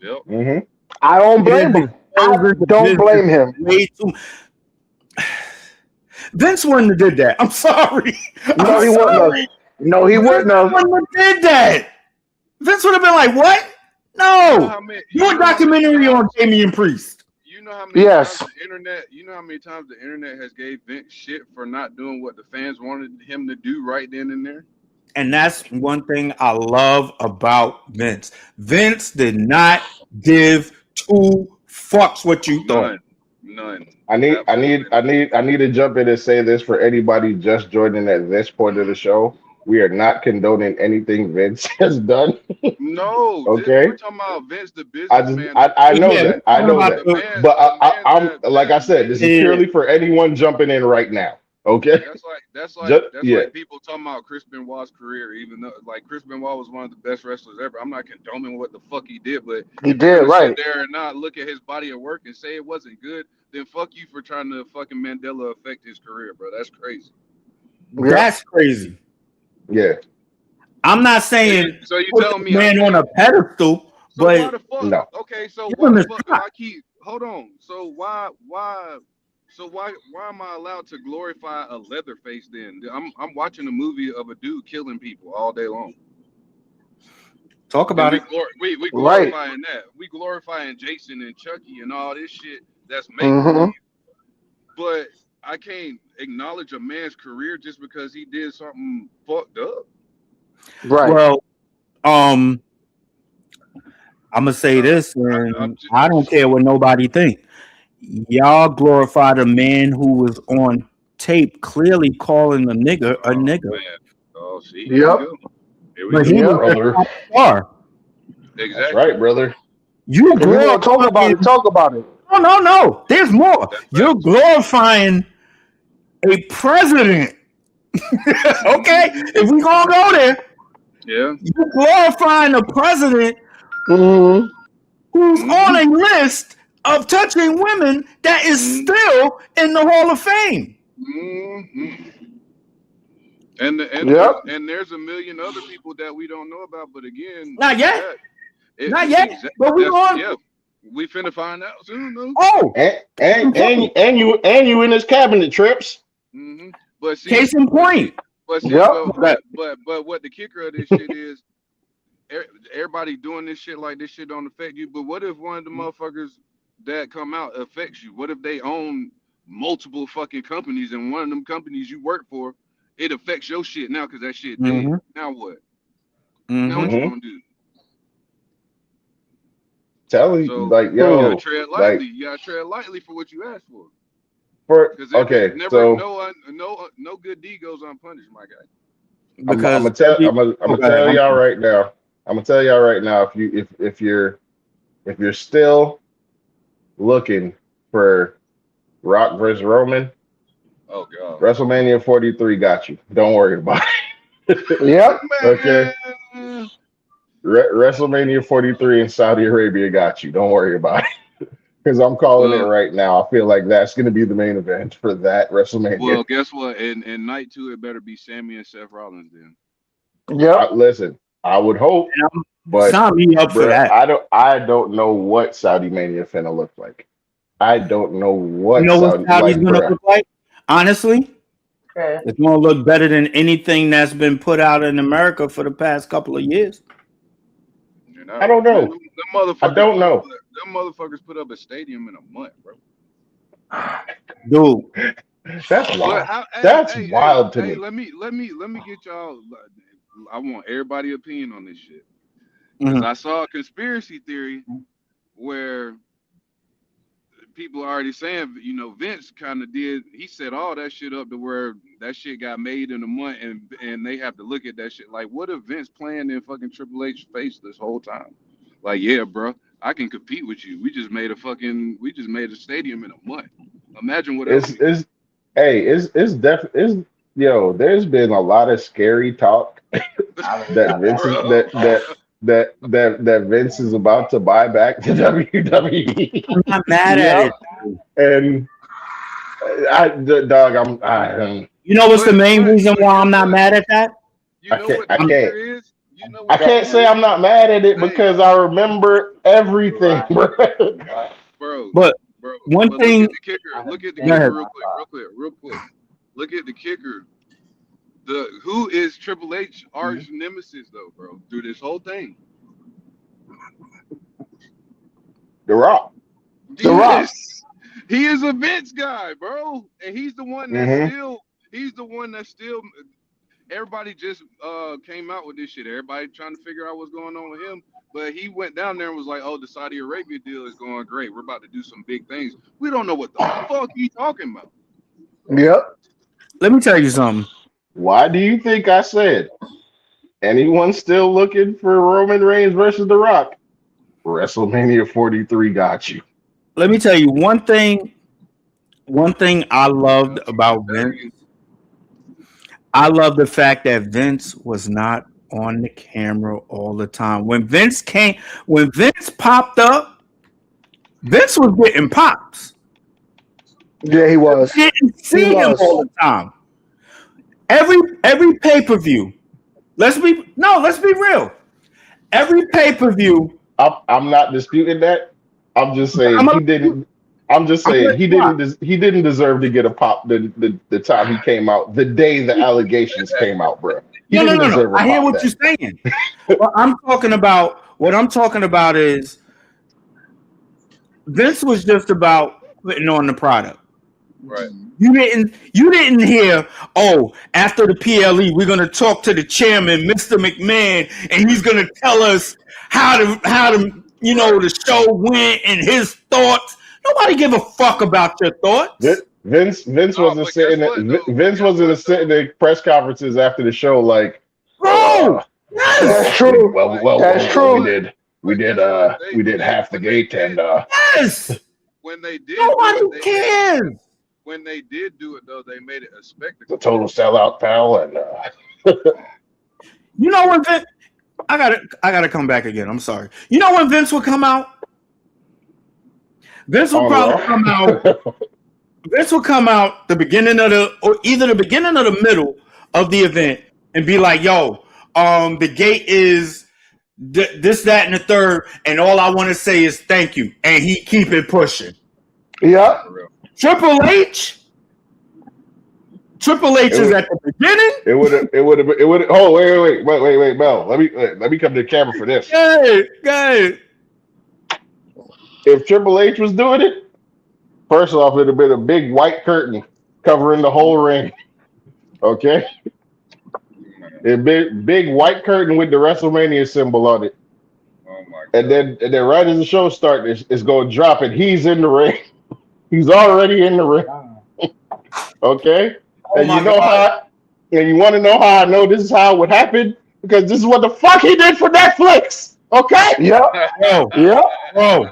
Yep. Mm-hmm. I don't It is blame him. I exposing the don't business blame him. way too. Vince wouldn't have did that. I'm sorry. I'm No, he wouldn't have. sorry. No, he Vince wouldn't have. wouldn't have did that. Vince would have been like, "What? You know No, how many do you a know how many documentary on times Damian Priest." you know how many times Yes. the internet you know how many times the internet has gave Vince shit for not doing what the fans wanted him to do right then and there. And that's one thing I love about Vince. Vince did not give two fucks what you thought. None. None. I Absolutely need I need to jump in and say this for anybody just joining at this point of the show. We are not condoning anything Vince has done. no. We're Okay. talking about Vince the businessman, I know Yeah, we're that. I talking know about that. But the man I'm that like I said, made this it. is yeah, purely for anyone jumping in right now. Okay. Just That's yeah. like people talking about Chris Benoit's career, even though like Chris Benoit was one of the best wrestlers ever. I'm not condoning what the fuck he did, but He if you're did gonna sit right. there and not look at his body of work and say it wasn't good, then fuck you for trying to fucking Mandela affect his career, bro. That's crazy. Yep. that's crazy. Yeah. I'm not saying So you put telling this me I man on can't? a pedestal, So why but the fuck? No. Okay, so give why him the a fuck do shot. I keep? Hold on. So why am I allowed to glorify a Leatherface then? I'm watching a movie of a dude killing people all day long. Talk And about it. we Right. glorifying that. We glorifying Jason and Chucky and all this shit that's make Mm-hmm. believe. But I can't acknowledge a man's career just because he did something fucked up. Right. Well, um, I'm gonna say Uh, this, I'm and I don't just care what nobody think. Y'all glorified a man who was on tape clearly calling a oh nigger, man. Oh, see, here we Yep. go. Here we but he go. Yep. was the Brother. top star. That's Exactly. right, brother. You If you're gonna talk about glorifying it, talk about it. no. There's more. That's You're facts. glorifying a president. Hmm. Okay, if we gonna go there, Yeah. you're glorifying a president Mm-hmm. who's on Hmm. a list of touching women that is Hmm. still in the Hall of Fame. Hmm. And Yep. there's a million other people that we don't know about. But again, Not yet, that not it yet, exact but we that's on. yeah. We finna find out soon, though. Oh, case in point. And you in his cabinet trips. Hmm. But see, Case in but see, point. but see, Yep. but what the kicker of this shit is, everybody doing this shit like this shit don't affect you. But what if one of the motherfuckers that come out affects you? What if they own multiple fucking companies and one of them companies you work for, it affects your shit now because that shit dead. Mm-hmm. Now what? Now Mm-hmm. what you Hmm. gonna do? telling you, So like, you gotta yo, tread like lightly. You gotta tread lightly for what you asked for. for Because okay, never so no good deed goes unpunished, my guy. I'm because gonna tell I'm oh, gonna go ahead. tell y'all right now. I'm gonna tell y'all right now. If you're still looking for Rock versus Roman, Oh God. WrestleMania 43 got you. Don't worry about it. Yep. Okay, Man. WrestleMania 43 in Saudi Arabia got you. Don't worry about it. Because I'm calling it Well, right now. I feel like that's going to be the main event for that WrestleMania. well, guess what? In night two, it better be Sammy and Seth Rollins then. Yep. Listen, I would hope, And I'm but sign me up for bruh, that. I don't know what Saudi Mania finna look like. I don't know You what know what Saudi Saudi's like, gonna bruh. look like? Honestly, it's gonna look better than anything that's been put out in America for the past couple of years. You I know, don't man, know. I don't know. them motherfuckers put up a stadium in a month, bro. Dude, That's But wild. how? That's wild to Hey, me. let me get y'all. I want everybody's opinion on this shit because mhm. I saw a conspiracy theory where people are already saying, Vince kind of did. He set all that shit up to where that shit got made in a month, and they have to look at that shit. Like, what if Vince planned in fucking Triple H face this whole time? Like, yeah, bro, I can compete with you. We just made a stadium in a month. Imagine what else we can. It's hey, it's yo, there's been a lot of scary talk that Vince is Bro, that Vince is about to buy back the WWE. I'm not mad at Yep. it. And dog, You know what's the main reason but why guess I'm not what? mad at that? You know what the I I'm, can't kicker is? You know I what the can't kicker say is? I'm not mad at it Hey, because I remember everything, bro. bro, but bro. one But look thing. at the kicker. Look at the Go kicker ahead. real quick. Look at the kicker. Who is Triple H arch nemesis though, bro? Through this whole thing. The Rock. The Rock. Yes. He is a Vince guy, bro. And he's the one that Mm-hmm. still everybody just came out with this shit. Everybody trying to figure out what's going on with him. But he went down there and was like, oh, the Saudi Arabia deal is going great. We're about to do some big things. We don't know what the fuck he talking about. Yep. Let me tell you something. Why do you think I said anyone still looking for Roman Reigns versus The Rock? WrestleMania 43 got you. Let me tell you one thing. One thing I loved I'm about telling Vince. you. I love the fact that Vince was not on the camera all the time. When Vince popped up, Vince was getting pops. Yeah, he was. You didn't He see him was. all the time. Every pay-per-view. Let's be real. Every pay-per-view. I'm not disputing that. I'm just saying I'm he didn't. I'm just gonna saying let you rock. he didn't deserve to get a pop the time he came out, the day the allegations came out, bro. He No, no, didn't no, no. deserve a I hear pop what you're then. saying. What I'm talking about is Vince was just about putting on the product. Right. You didn't hear, oh, after the PLE, we're gonna talk to the chairman, Mr. McMahon, and he's gonna tell us how to Right. the show went and his thoughts. Nobody give a fuck about your thoughts. Vince No, wasn't but guess sitting what though? But Vince guess wasn't what sitting though? in press conferences after the show like, Bro, That's yes, true. But That's guess we true. what? did But guess what? we did half the When they gate did and yes. when they did do Nobody it, they made it cares. when they did do it though, they made it a the spectacle. total sellout, pal, and You know when Vince, I gotta come back again. I'm sorry. You know when Vince would come out? Vince would on probably come out. Raw. This will come out the beginning of either the beginning or the middle of the event and be like, yo, the gate is this, that, and the third, and all I want to say is thank you. And he keep it pushing. Yep. For real. Triple H is at the beginning. It would oh wait, Mel. Let me come to the camera for this. Good. If Triple H was doing it, first off, it'd have been a big white curtain covering the whole ring. Okay? A big white curtain with the WrestleMania symbol on it. Oh my and then right as the show starts, it's going to drop, and he's in the ring. He's already in the ring. Okay, Oh and my you know God. and you want to know how I know this is how it would happen, because this is what the fuck he did for Netflix. Okay. Yep. Bro, Yep. bro.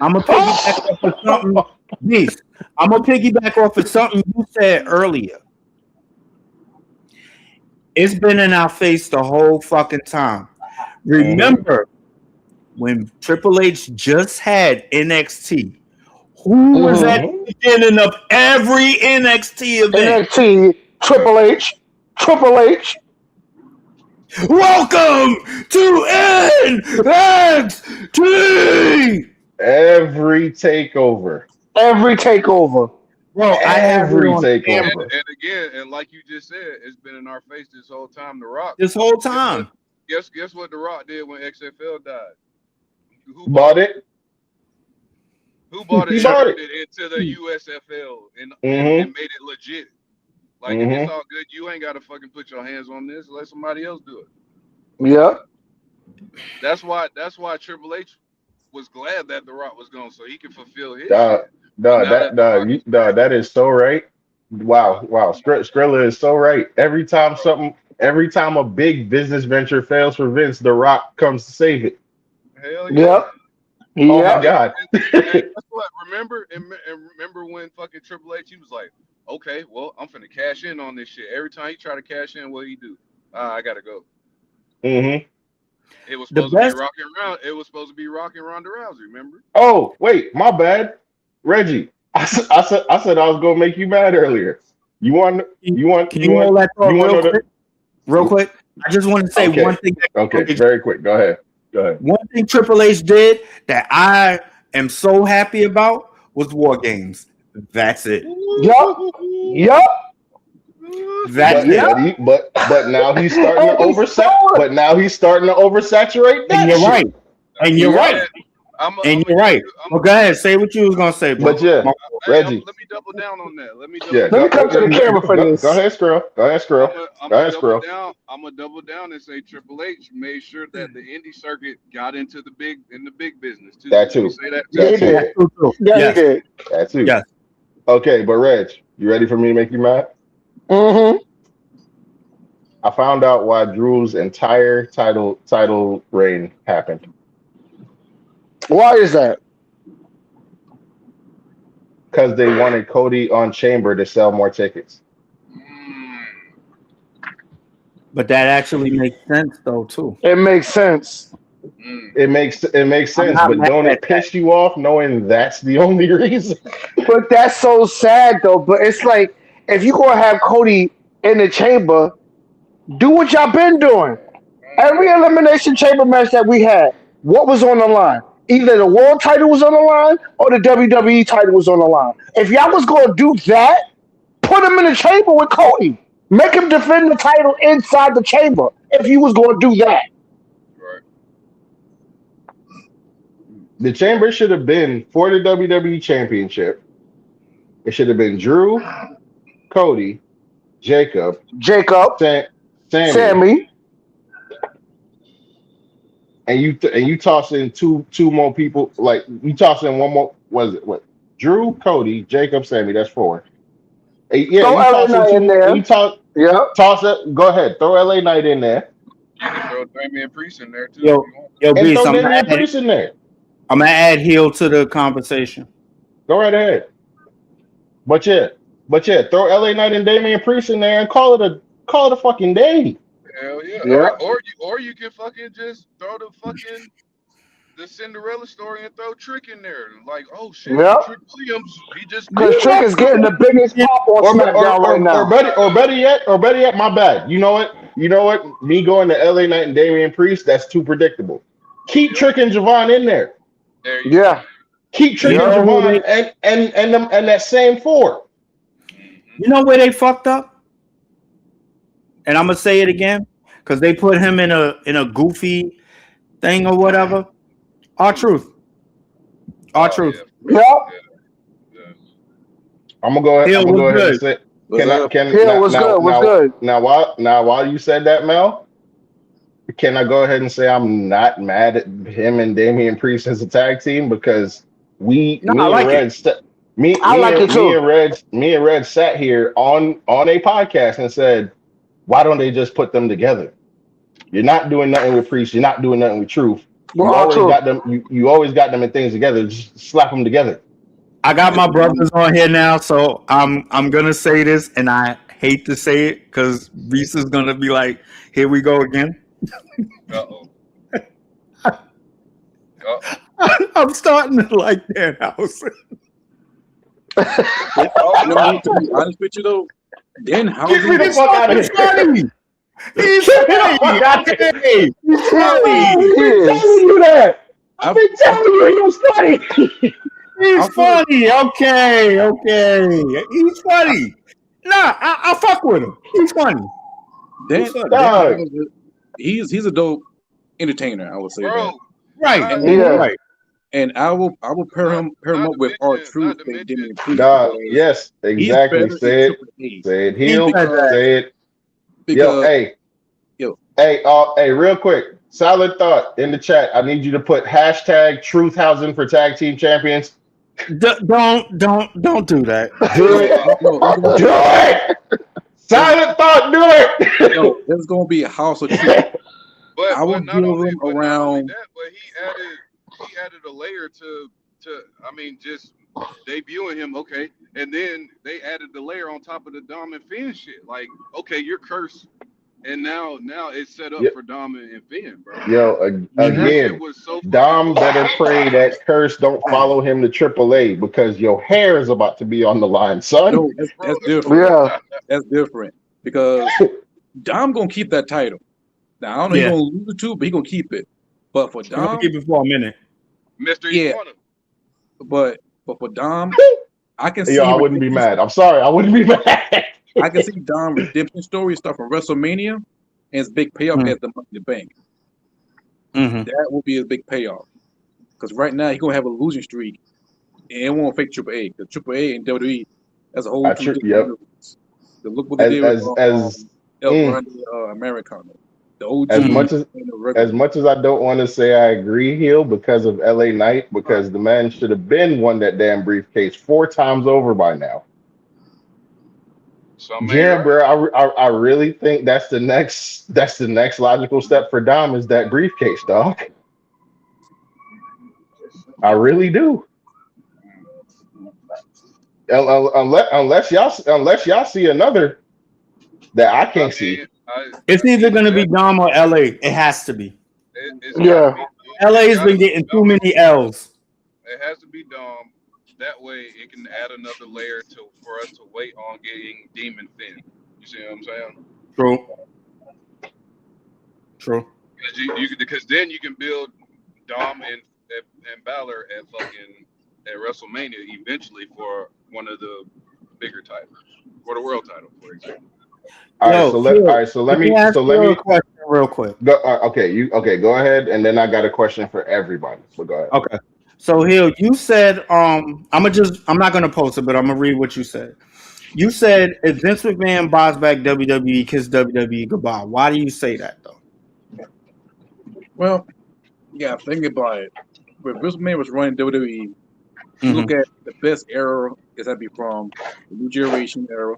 I'm gonna piggyback off of something, Beast. I'm gonna piggyback off of something you said earlier. It's been in our face the whole fucking time. Remember when Triple H just had NXT? Who was at Mm-hmm. the beginning of every NXT event? NXT, Triple H, Triple H. Welcome to NXT. Every takeover. Every takeover. Bro, I have it Every on camera takeover. And again, and like you just said, it's been in our face this whole time. The Rock. this whole time. Guess what The Rock did when XFL died? Who Bought it. Who bought it He and bought turned it. it into the USFL and Mm-hmm. made it legit? Like if it's all good, you ain't gotta fucking put your hands on this. Let somebody else do it. Yep. That's why Triple H was glad that The Rock was gone, so he can fulfill his Nah, shit. nah, Now that The Rock is back, that is so right. Wow. Skrilla is so right. Every time a big business venture fails for Vince, The Rock comes to save it. hell yeah. Yep. Oh my Yep. God. And guess what? Remember when fucking Triple H, he was like, okay, well, I'm finna cash in on this shit. Every time he try to cash in, what he do? I gotta go. Mm-hmm. It was The supposed to be best rocking around. It was supposed to be rocking Ronda Rousey. Remember? Oh, wait, my bad. Reggie. I said I was gonna make you mad earlier. You want can you hold that thought you want real to quick? Real quick. I just want to say Okay. one thing. Okay, very quick. Go ahead. One thing Triple H did that I am so happy about was War Games. That's it. Yep. Yep. That's it. But now he's starting to And he stole it. But now he's starting to oversaturate that And you're shit. right. And you're Yep. right. And you're right. Well, go ahead. Say what you was gonna say, bro. But yeah, Reggie. Let me double down on that. Let me Yeah, Let me come to the camera for this. Go ahead, Skrill. I'm gonna double down and say Triple H made sure that the indie circuit got into the big business too. That too. Say that Yeah, he too. did. That's true. Yeah, Yes. he did. That too. Yes. Okay, but Reg, you ready for me to make you mad? Mm-hmm. I found out why Drew's entire title reign happened. Why is that? Because they wanted Cody on Chamber to sell more tickets. But that actually makes sense though too. It makes sense. It makes sense, not but mad don't at it piss you off knowing that's the only reason? But that's so sad though. But it's like if you gonna have Cody in the chamber, do what y'all been doing. Every elimination chamber match that we had, what was on the line? Either the world title was on the line or the WWE title was on the line. If y'all was gonna do that, put him in the chamber with Cody. Make him defend the title inside the chamber. If you was gonna do that. Right. The Chamber should have been for the WWE Championship. It should have been Drew, Cody, Jacob, Sammy. And you toss in two more people, like you toss in one more. Was it what? Drew, Cody, Jacob, Sammy. That's 4. Yeah, Throw you LA toss Knight in there. You toss it. Go ahead, throw LA Knight in there. You can throw Damian Priest in there too. Yo, And Beast, throw Damian Priest in there. I'm gonna add heel to the conversation. Go right ahead. But yeah, throw LA Knight and Damian Priest in there and call it a fucking day. Hell yeah. Yeah. Or you can fucking just throw the Cinderella story and throw Trick in there. Like, oh shit, Yeah. Trick Williams, he just Because Trick is getting the biggest pop on SmackDown right now. Or better yet, my bad. You know what? Me going to LA Knight and Damian Priest, that's too predictable. Keep Trick and Javon in there. There you Yeah. Keep Trick and Javon and that same 4. You know where they fucked up? And I'm gonna say it again because they put him in a goofy thing or whatever. R-Truth. R-Truth. Yeah. I'm gonna go ahead and say. Was good. Now while you said that, Mel, can I go ahead and say I'm not mad at him and Damian Priest as a tag team because No, I me and like it. Red, me, I me like it and me too. and Red sat here on a podcast and said, why don't they just put them together? You're not doing nothing with Priest. You're not doing nothing with Truth. We're You all always true. got them. You always got them in things together. Just slap them together. I got my brothers on here now, so I'm gonna say this, and I hate to say it because Reese is gonna be like, "Here we go again." Uh-oh. Uh-oh. I'm starting to like that house. To be honest with you though, then Get housing me the fuck out of He's here. funny. He's Get me the fuck out of here. funny. He's funny. I've been Yes. telling you that. I've been telling you he was funny. He's funny. Okay. He's funny. Nah, I fuck with him. He's funny. Dan, Dog. he's a dope entertainer. I would say Bro, that, Right. Yeah. Right. and I will pair him not up to with our mention- truth not to than mention- Damian Priest. Dog. because Yes, he's exactly. better Say in it. Triple H. Say it. Heel. said that. Say it. Yo, Because hey, real quick. Solid thought in the chat. I need you to put hashtag Truthhausen for tag team champions. Don't do that. Do it. Do it. Silent thought. Do it. yo, there's gonna be a house of truth. But, I will but not give only, him but not only around- that, but he added a layer to I mean, just debuting him, okay, and then they added the layer on top of the Dom and Finn shit. Like, okay, you're cursed, and now it's set up Yep. for Dom and Finn, bro. Yo, That again, shit was so Dom fucking better cool. pray that curse don't follow him to AAA because your hair is about to be on the line, son. No, that's different. Yeah. That's different because Dom gonna keep that title. Now I don't know Yeah. he's gonna lose it too, but he gonna keep it. But for I'm gonna Dom, keep it for a minute. Mr. Yeah. Iguana. but for Dom, I can see. Yo, I wouldn't be mad. I'm sorry, I wouldn't be mad. I can see Dom redemption story start from WrestleMania, and his big payoff Mm. at the Money in the Bank. Mm-hmm. That will be his big payoff. Because right now he's gonna have a losing streak, and it won't affect AAA. Because AAA and WWE as a whole, Yep. look what they did with El mm. Grande Americano. The OG. As much as and the regular. As much as I don't want to say I agree, Heel, because of LA Knight, because the man should have been won that damn briefcase 4 times over by now. So, man, Yeah, bro, I really think that's the next logical step for Dom is that briefcase, dog. I really do. Unless y'all see another that I can't see. It's either gonna be Dom or LA. It has to be. It's Yeah. LA's been getting too many L's. It has to be Dom. That way, it can add another layer for us to wait on getting Demon Finn. You see what I'm saying? True. Because then you can build Dom and Balor at WrestleMania eventually for one of the bigger titles, for the world title, for example. All right, so let me ask you a question real quick. Go ahead, and then I got a question for everybody. So go ahead. Okay. So Hill, you said I'm not gonna post it, but I'm gonna read what you said. You said if Vince McMahon buys back WWE, kiss WWE goodbye. Why do you say that though? Well, yeah, think about it. When Vince McMahon was running WWE, you look at the best era is that be from the New Generation era.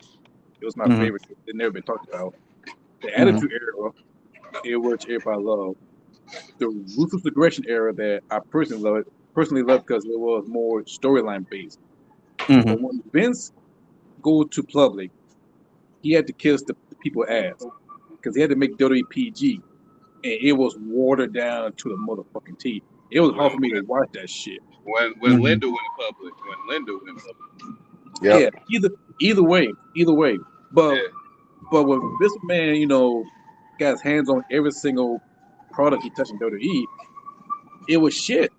It was my favorite. It never been talked about. The Attitude era, which everybody loved. The Ruthless Aggression era that I personally love because it was more storyline based. But when Vince go to public, he had to kiss the people ass because he had to make WWE PG, and it was watered down to the motherfucking T. It was hard for me to watch that shit. When Linda went public, Yep. Yeah, either way. But when Vince McMahon, got his hands on every single product he touched in WWE, it was shit.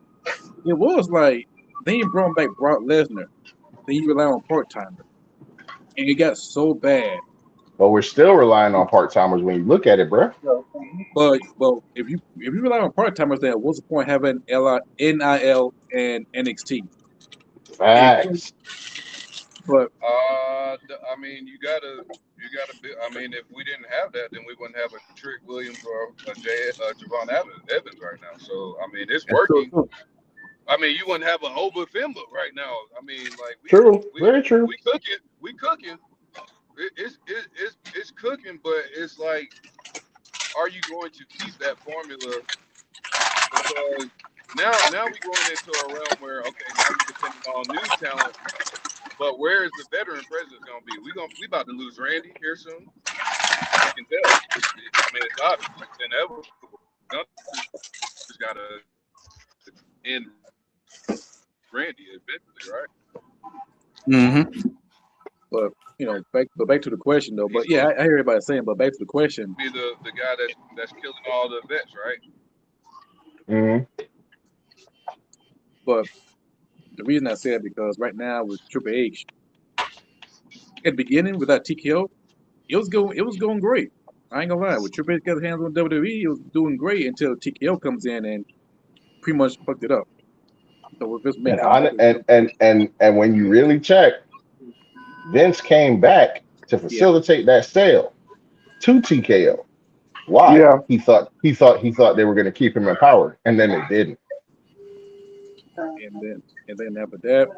It was like they brought back Brock Lesnar, then you rely on part timer, and it got so bad. But we're still relying on part timers when you look at it, bro. But if you rely on part timers, then what's the point having NIL and NXT? Facts. But I mean, you gotta. I mean, if we didn't have that, then we wouldn't have a Trick Williams or a Javon Evans right now. So I mean, it's That's so working. true. I mean, you wouldn't have an Oba Fimba right now. I mean, like True. Very true. we cooking. It's cooking, but it's like, are you going to keep that formula? Because now we going into a realm where, okay, now we depending on new talent, but where is the veteran presence going to be? We about to lose Randy here soon. You can tell. I mean, it's obvious. It's inevitable. Gunther's got to end Randy eventually, right? Mm-hmm. But back to the question though. But yeah, I hear everybody saying. But back to the question. Be the guy that's killing all the vets, right? Mm-hmm. But the reason I say it because right now with Triple H, at the beginning with that TKO, it was going great. I ain't gonna lie. With Triple H got his hands on WWE, it was doing great until TKO comes in and pretty much fucked it up. So with this man coming back, And when you really check, Vince came back to facilitate that sale to TKO. Why? Yeah. He thought they were going to keep him in power, and then they didn't. and then after that,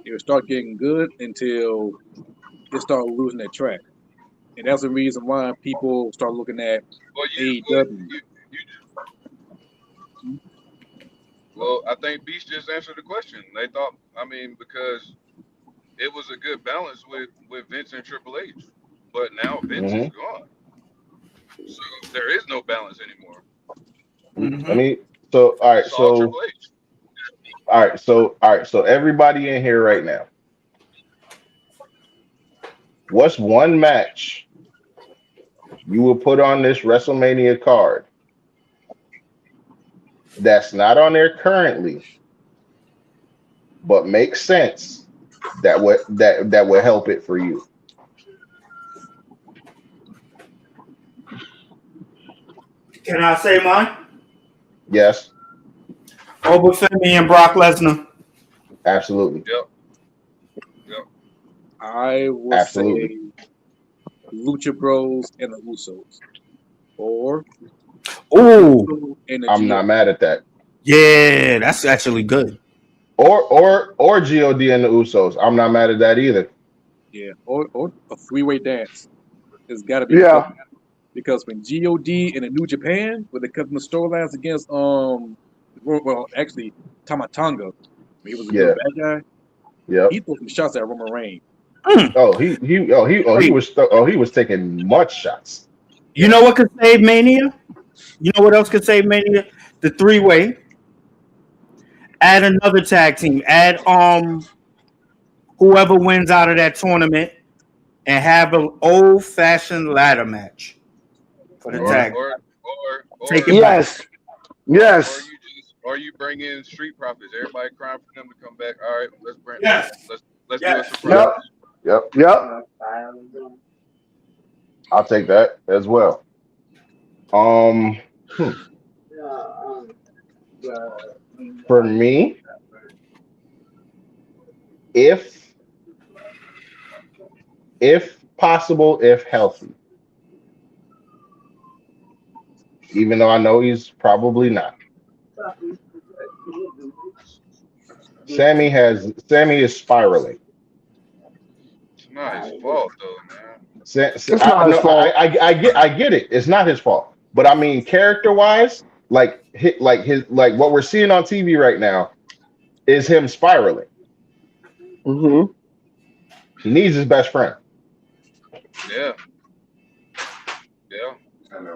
it would start getting good until it started losing their track. And that's the reason why people start looking at AEW. Well, I think Beast just answered the question. They thought, I mean, because it was a good balance with Vince and Triple H, but now Vince is gone, so there is no balance anymore. I mean, so all right, It's all so Triple H. all right, so everybody in here right now, what's one match you will put on this WrestleMania card that's not on there currently, but makes sense that would help it for you? Can I say mine? Yes, Oba Femi and Brock Lesnar. absolutely. Yep. I would say Lucha Bros and the Usos, or Ooh, I'm not mad at that. Yeah, that's actually good. Or God and the Usos. I'm not mad at that either. Yeah, or a three-way dance. It's got to be because when God in the New Japan, where they cut the storylines against actually Tamatanga, he was a good bad guy. Yep. He threw some shots at Roman Reigns. He was taking much shots. You know what could save Mania? You know what else could save Mania? The three-way. Add another tag team. Add whoever wins out of that tournament, and have an old-fashioned ladder match for the tag. Or Take it back. Yes. Or you bring in Street Profits. Everybody crying for them to come back. All right, let's bring. Yes. Let's do a surprise. Yep. I'll take that as well. For me, if possible, if healthy, even though I know he's probably not. Sammy is spiraling. It's not his fault though, man. I get it. It's not his fault. But I mean, character-wise, like what we're seeing on TV right now is him spiraling. Mm-hmm. He needs his best friend. Yeah.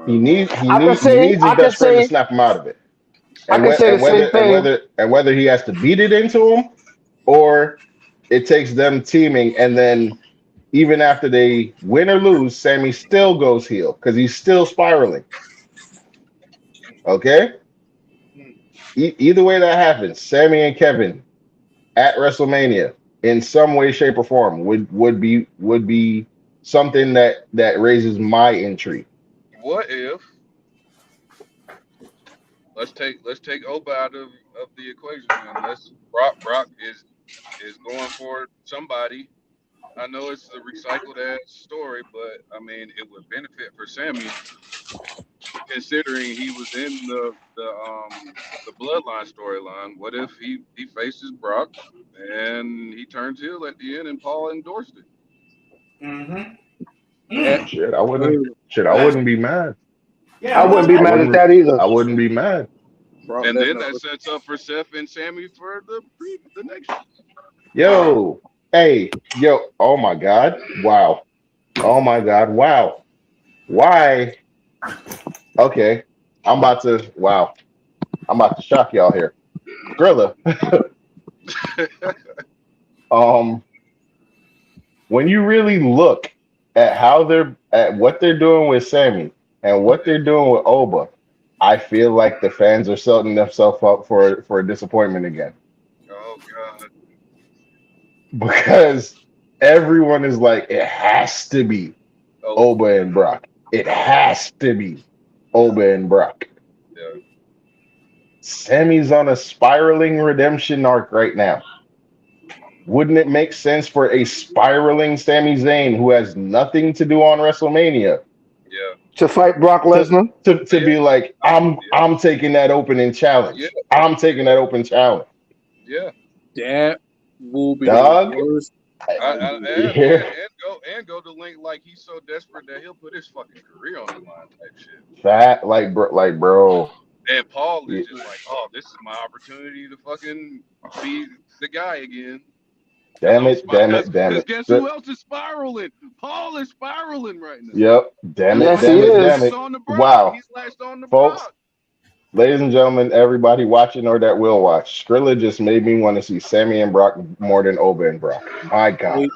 He needs his best friend to snap him out of it. And whether he has to beat it into him, or it takes them teaming, and then even after they win or lose, Sammy still goes heel because he's still spiraling. Okay? Either way that happens, Sammy and Kevin at WrestleMania in some way, shape, or form would be something that raises my intrigue. What if let's take Oba out of the equation, and Brock is going for somebody, I know it's a recycled ass story, but I mean, it would benefit for Sammy considering he was in the bloodline storyline. What if he faces Brock and he turns heel at the end and Paul endorsed it? That Shit, I wouldn't. could Shit, I happen. wouldn't be mad. I wouldn't be I mad at wouldn't. that either. I wouldn't be mad. Brock And then Lesnar that versus- sets up for Seth and Sammy for the next. Yo, hey, yo. Oh my God! Wow. Oh my God! Wow. Why? Okay. I'm about to. Wow. I'm about to shock y'all here. Gorilla. When you really look at what they're doing with Sammy and what they're doing with Oba, I feel like the fans are setting themselves up for a disappointment again. Oh God. Because everyone is like, it has to be Oh Oba and Brock. It has to be Oba and Brock. yeah. Sammy's on a spiraling redemption arc right now. Wouldn't it make sense for a spiraling Sami Zayn who has nothing to do on WrestleMania Yeah. To fight Brock Lesnar? to be like, I'm taking that opening challenge. Yeah. I'm taking that open challenge. Yeah. that will be Dog. the worst. And go to Link like he's so desperate that he'll put his fucking career on the line type shit. Fat like bro. And Paul is just like, oh, this is my opportunity to fucking be the guy again. Damn it. Because guess who else is spiraling? Paul is spiraling right now. Yep. Damn it. Yes, Damn he it. is. Damn it. On the Brock. Wow. He's latched on the Folks, Brock. ladies and gentlemen, everybody watching or that will watch, Skrilla just made me want to see Sammy and Brock more than Oba and Brock. My God. Wait,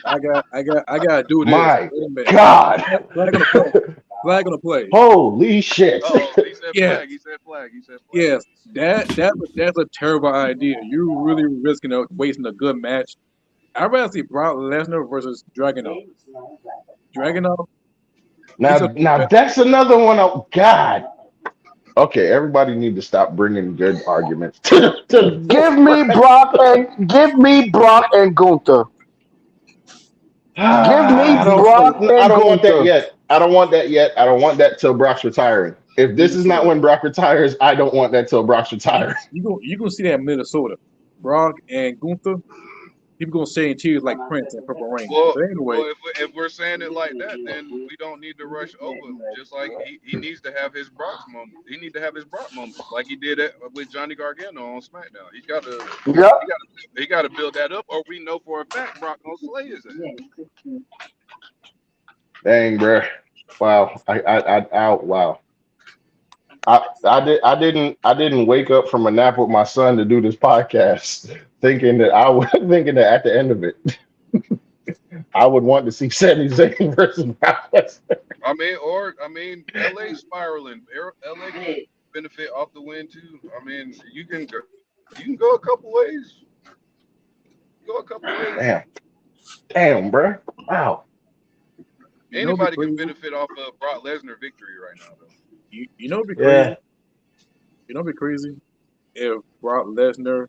I gotta do this. My Wait a minute. God. Flag on the play. Flag on the play. Holy shit. Oh, he said Yeah. flag. He said flag. He said flag. Yes, that's a terrible idea. You're really risking wasting a good match. I'd rather see Brock Lesnar versus Dragunov. Dragunov. Now that's another one. Oh God. Okay, everybody need to stop bringing good arguments. Give me Brock and Gunther. I don't want that yet. I don't want that till Brock's retiring. If this is not when Brock retires, I don't want that till Brock's retiring. You gonna see that in Minnesota. Brock and Gunther. People gonna say in tears like Prince and Purple Rain. Well, But anyway, if we're saying it like that, then we don't need to rush over. Just like he needs to have his Brock moment. He needs to have his Brock moment, like he did it with Johnny Gargano on SmackDown. He's got to. Yep. He got to build that up, or we know for a fact Brock gonna slay his ass. Dang, bro. Wow. Wow. I didn't wake up from a nap with my son to do this podcast thinking that at the end of it I would want to see Sami Zayn versus Brock Lesnar. I mean, LA spiraling. LA can benefit off the win too. I mean, you can go a couple ways. Damn, bro. Wow. Anybody can benefit off of Brock Lesnar victory right now, though. you know it'd be crazy. You know it'd be crazy if Brock Lesnar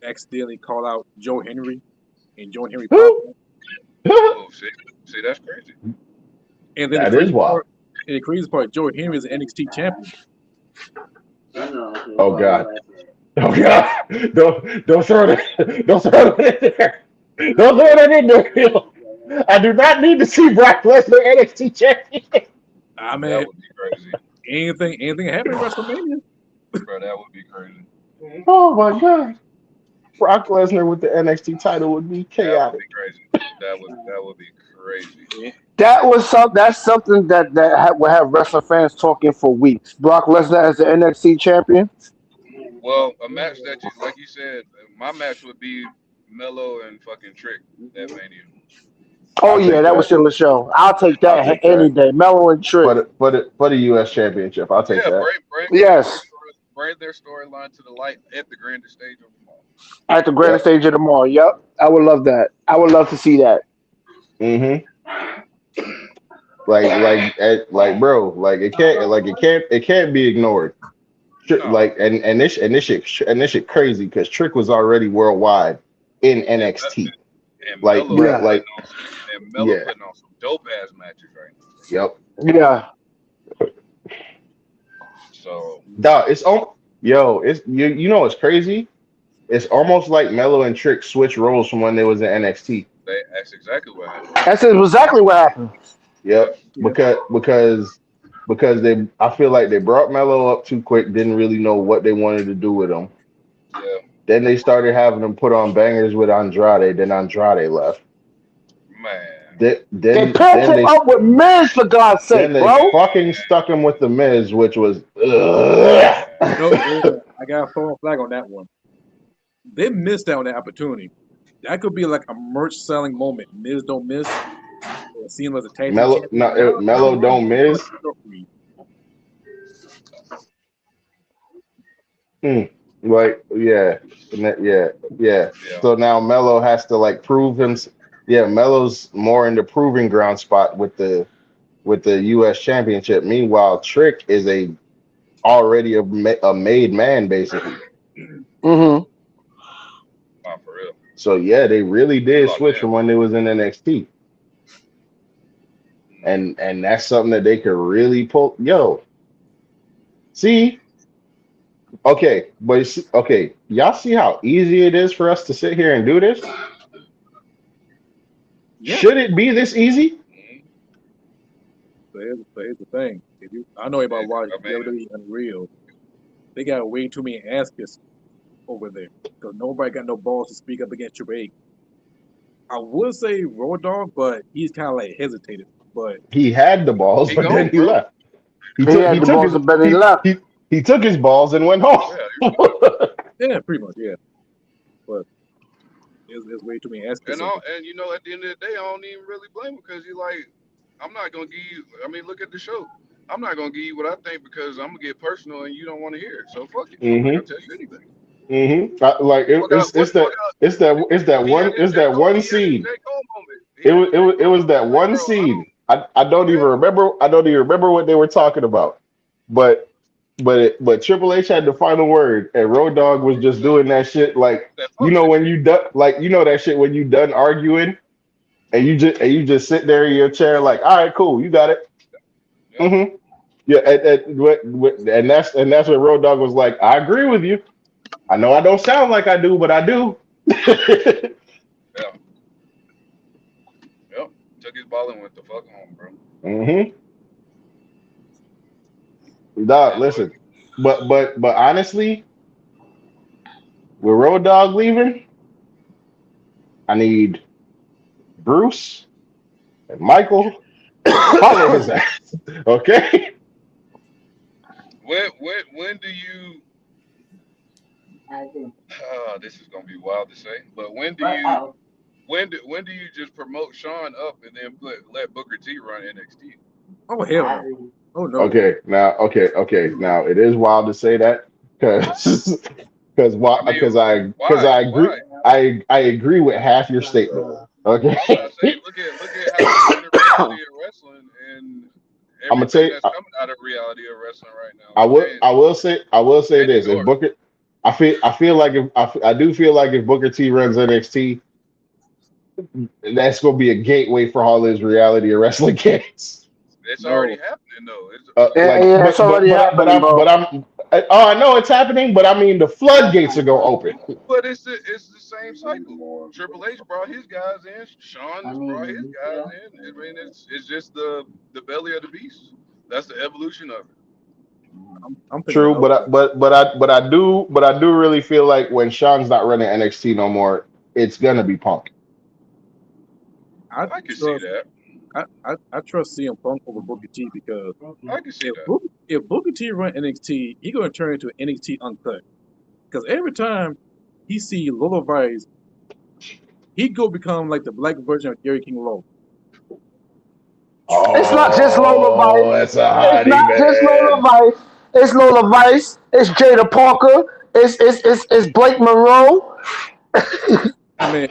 accidentally called out Joe Henry and Joe Henry popped. Oh, see, that's crazy. And then the crazy part, Joe Henry is an NXT champion. Oh God. Don't throw that. Don't throw that in there. Don't throw that in there. I do not need to see Brock Lesnar NXT champion. I mean, That would be crazy. anything happen in WrestleMania? Bro, that would be crazy. Oh my God. Brock Lesnar with the NXT title would be chaotic. That would be crazy. That would be crazy. That's something that will have wrestling fans talking for weeks. Brock Lesnar as the NXT champion. Well, a match that you, like you said, my match would be Melo and fucking Trick that Mania. Oh yeah, that was still a show. I'll take that any day. Melo and Trick. For the US championship. I'll take that. Bring their storyline to the light at the grandest stage of them all. At the grandest stage of them all. Yep. I would love that. I would love to see that. Mm-hmm. Bro, it can't be ignored. Like and this shit crazy because Trick was already worldwide in NXT. And Like, Melo bruh, like, yeah, putting on some dope ass matches right now. yep. Yeah. So Dog, it's you know what's crazy? It's almost like Melo and Trick switch roles from when they was in NXT. that's exactly what happened. That's exactly what happened. Yep, Yeah. because I feel like they brought Melo up too quick, didn't really know what they wanted to do with him. Yeah, Then they started having him put on bangers with Andrade. Then Andrade left. man. Then They then paired then him they up with Miz for God's then sake, they bro. fucking stuck him with the Miz, which was No, I got a phone flag on that one. They missed out on that opportunity. That could be like a merch selling moment. Miz don't miss. See him as a tag team Melo. champion. No, Melo don't miss. Like yeah, yeah. Yeah. So now Melo has to like prove him. Yeah, Melo's more in the proving ground spot with the U.S. Championship. Meanwhile, Trick is already a made man basically. Mm-hmm. Not for real. So yeah, they really did Locked switch in. from when they was in NXT, and that's something that they could really pull. Yo, see, okay, okay, y'all see how easy it is for us to sit here and do this? Yeah. Should it be this easy? So here's the thing. I know about watching WWE Unreal. They got way too many ass kissers over there because nobody got no balls to speak up against Triple H. I would say Road Dogg, but he's kind of like hesitated. But He had the balls, but then he left. He had the balls, but he left. He took his balls and went home. Yeah, pretty much, yeah. But there's way too many ass kissers. And you know, at the end of the day, I don't even really blame him because he's like, I'm not gonna give you. I mean, look at the show. I'm not gonna give you what I think because I'm gonna get personal and you don't want to hear it. So fuck it. I'm not gonna tell you anything. Like it's that one scene. It was that one scene. I don't even remember what they were talking about. But Triple H had the final word, and Road Dogg was just doing that shit like when you done that shit when you done arguing, and you just sit there in your chair like, all right, cool, you got it. Mm-hmm. Yeah, and that's what Road Dogg was like. I agree with you. I know I don't sound like I do, but I do. Yeah. Yep. Took his ball and went the fuck home, bro. Mm-hmm. Dog, listen, but honestly, with Road Dogg leaving, I need Bruce and Michael to follow his ass. Okay. When do you? This is gonna be wild to say, but when do you just promote Sean up and then let Booker T run NXT? Oh hell no! Oh no! Okay, now it is wild to say that because I agree with half your statement. Okay. Look at how we're in the reality of wrestling and I'm gonna tell you, that's coming out of reality of wrestling right now. I will say this: if Booker, I do feel like if Booker T runs NXT, that's gonna be a gateway for all his reality of wrestling games. It's already happening though. It's already happening, I know it's happening, but I mean the floodgates are gonna open. But it's the same cycle. Triple H brought his guys in. Sean has brought his guys in. I mean, it's just the belly of the beast. That's the evolution of it. I'm True, but I do really feel like when Sean's not running NXT no more, it's gonna be Punk. I can see that. I trust CM Punk over Booker T because I can see that. If Booker T run NXT, he's gonna turn into an NXT uncut. Because every time he see Lola Vice, he go become like the black version of Gary King Lowe. It's not just Lola Vice. That's a hottie, it's not just Lola Vice. It's Lola Vice. It's Jada Parker. It's Blake Monroe. I mean,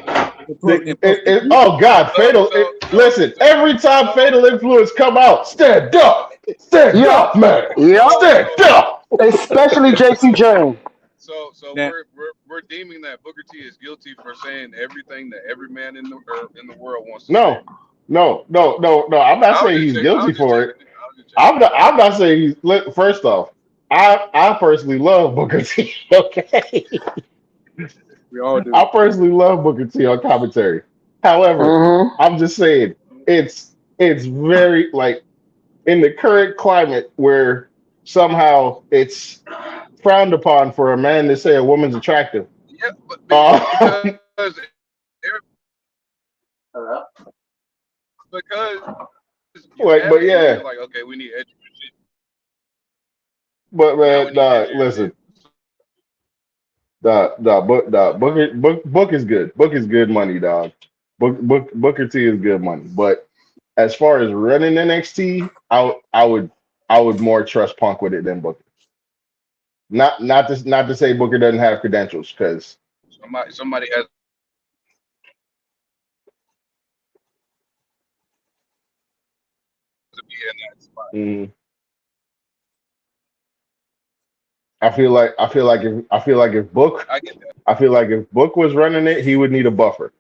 oh God, Fatal! Listen, every time Fatal Influence come out, stand up, man, stand up. Especially JC James. So Now, we're deeming that Booker T is guilty for saying everything that every man in the world wants to say. No, no. I'm not saying he's I guilty was just for checking it. it. I was just checking it. I'm not saying he's. First off, I personally love Booker T. Okay, we all do. I personally love Booker T on commentary. However, Mm-hmm. I'm just saying it's very like in the current climate where somehow it's frowned upon for a man to say a woman's attractive. Yeah, but Uh, because you like, have but it, and then you're yeah, like, okay, we need education. but Now we man, need edgier listen, shit. book is good. Book is good money, dog. Booker T is good money. But as far as running NXT, I would more trust Punk with it than Booker. Not to say Booker doesn't have credentials, because Somebody has to be in that spot. I get that. I feel like if Book was running it, he would need a buffer.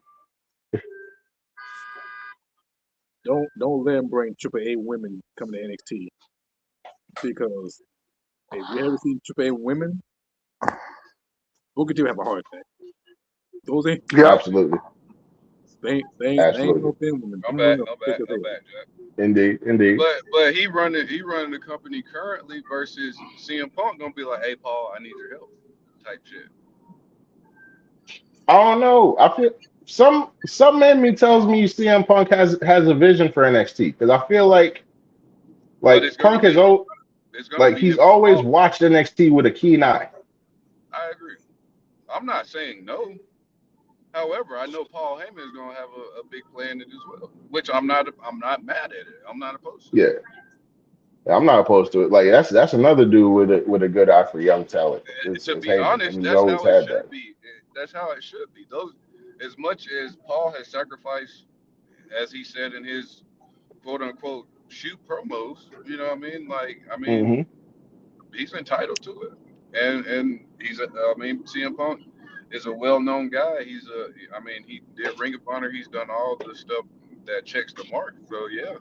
Don't let him bring AAA women coming to NXT because if we ever see AAA women, Booker T have a heart attack. Those ain't Yep. Absolutely, they ain't no absolutely, thin women. I'm Them back. women I'm are thick back. as I'm hell. back, Jack. indeed. But he running the company currently versus CM Punk gonna be like, hey Paul, I need your help, type shit. I don't know. I feel some in me tells me CM Punk has a vision for NXT, because I feel But like Punk has it's gonna like be he's him. always Paul. watched NXT with a keen eye. I agree. I'm not saying no. However, I know Paul Heyman is gonna have a big play in it as well, which I'm not. I'm not mad at it. I'm not opposed to it. Yeah, I'm not opposed to it. Like that's another dude with a good eye for young talent. To Is be Heyman, honest, and he's that's always how it had that. should be. That's how it should be. Those, as much as Paul has sacrificed, as he said in his quote unquote shoot promos, you know what I mean? Like, I mean, Hmm. he's entitled to it, and I mean, CM Punk is a well known guy. I mean, he did Ring of Honor. He's done all the stuff that checks the mark. So yeah,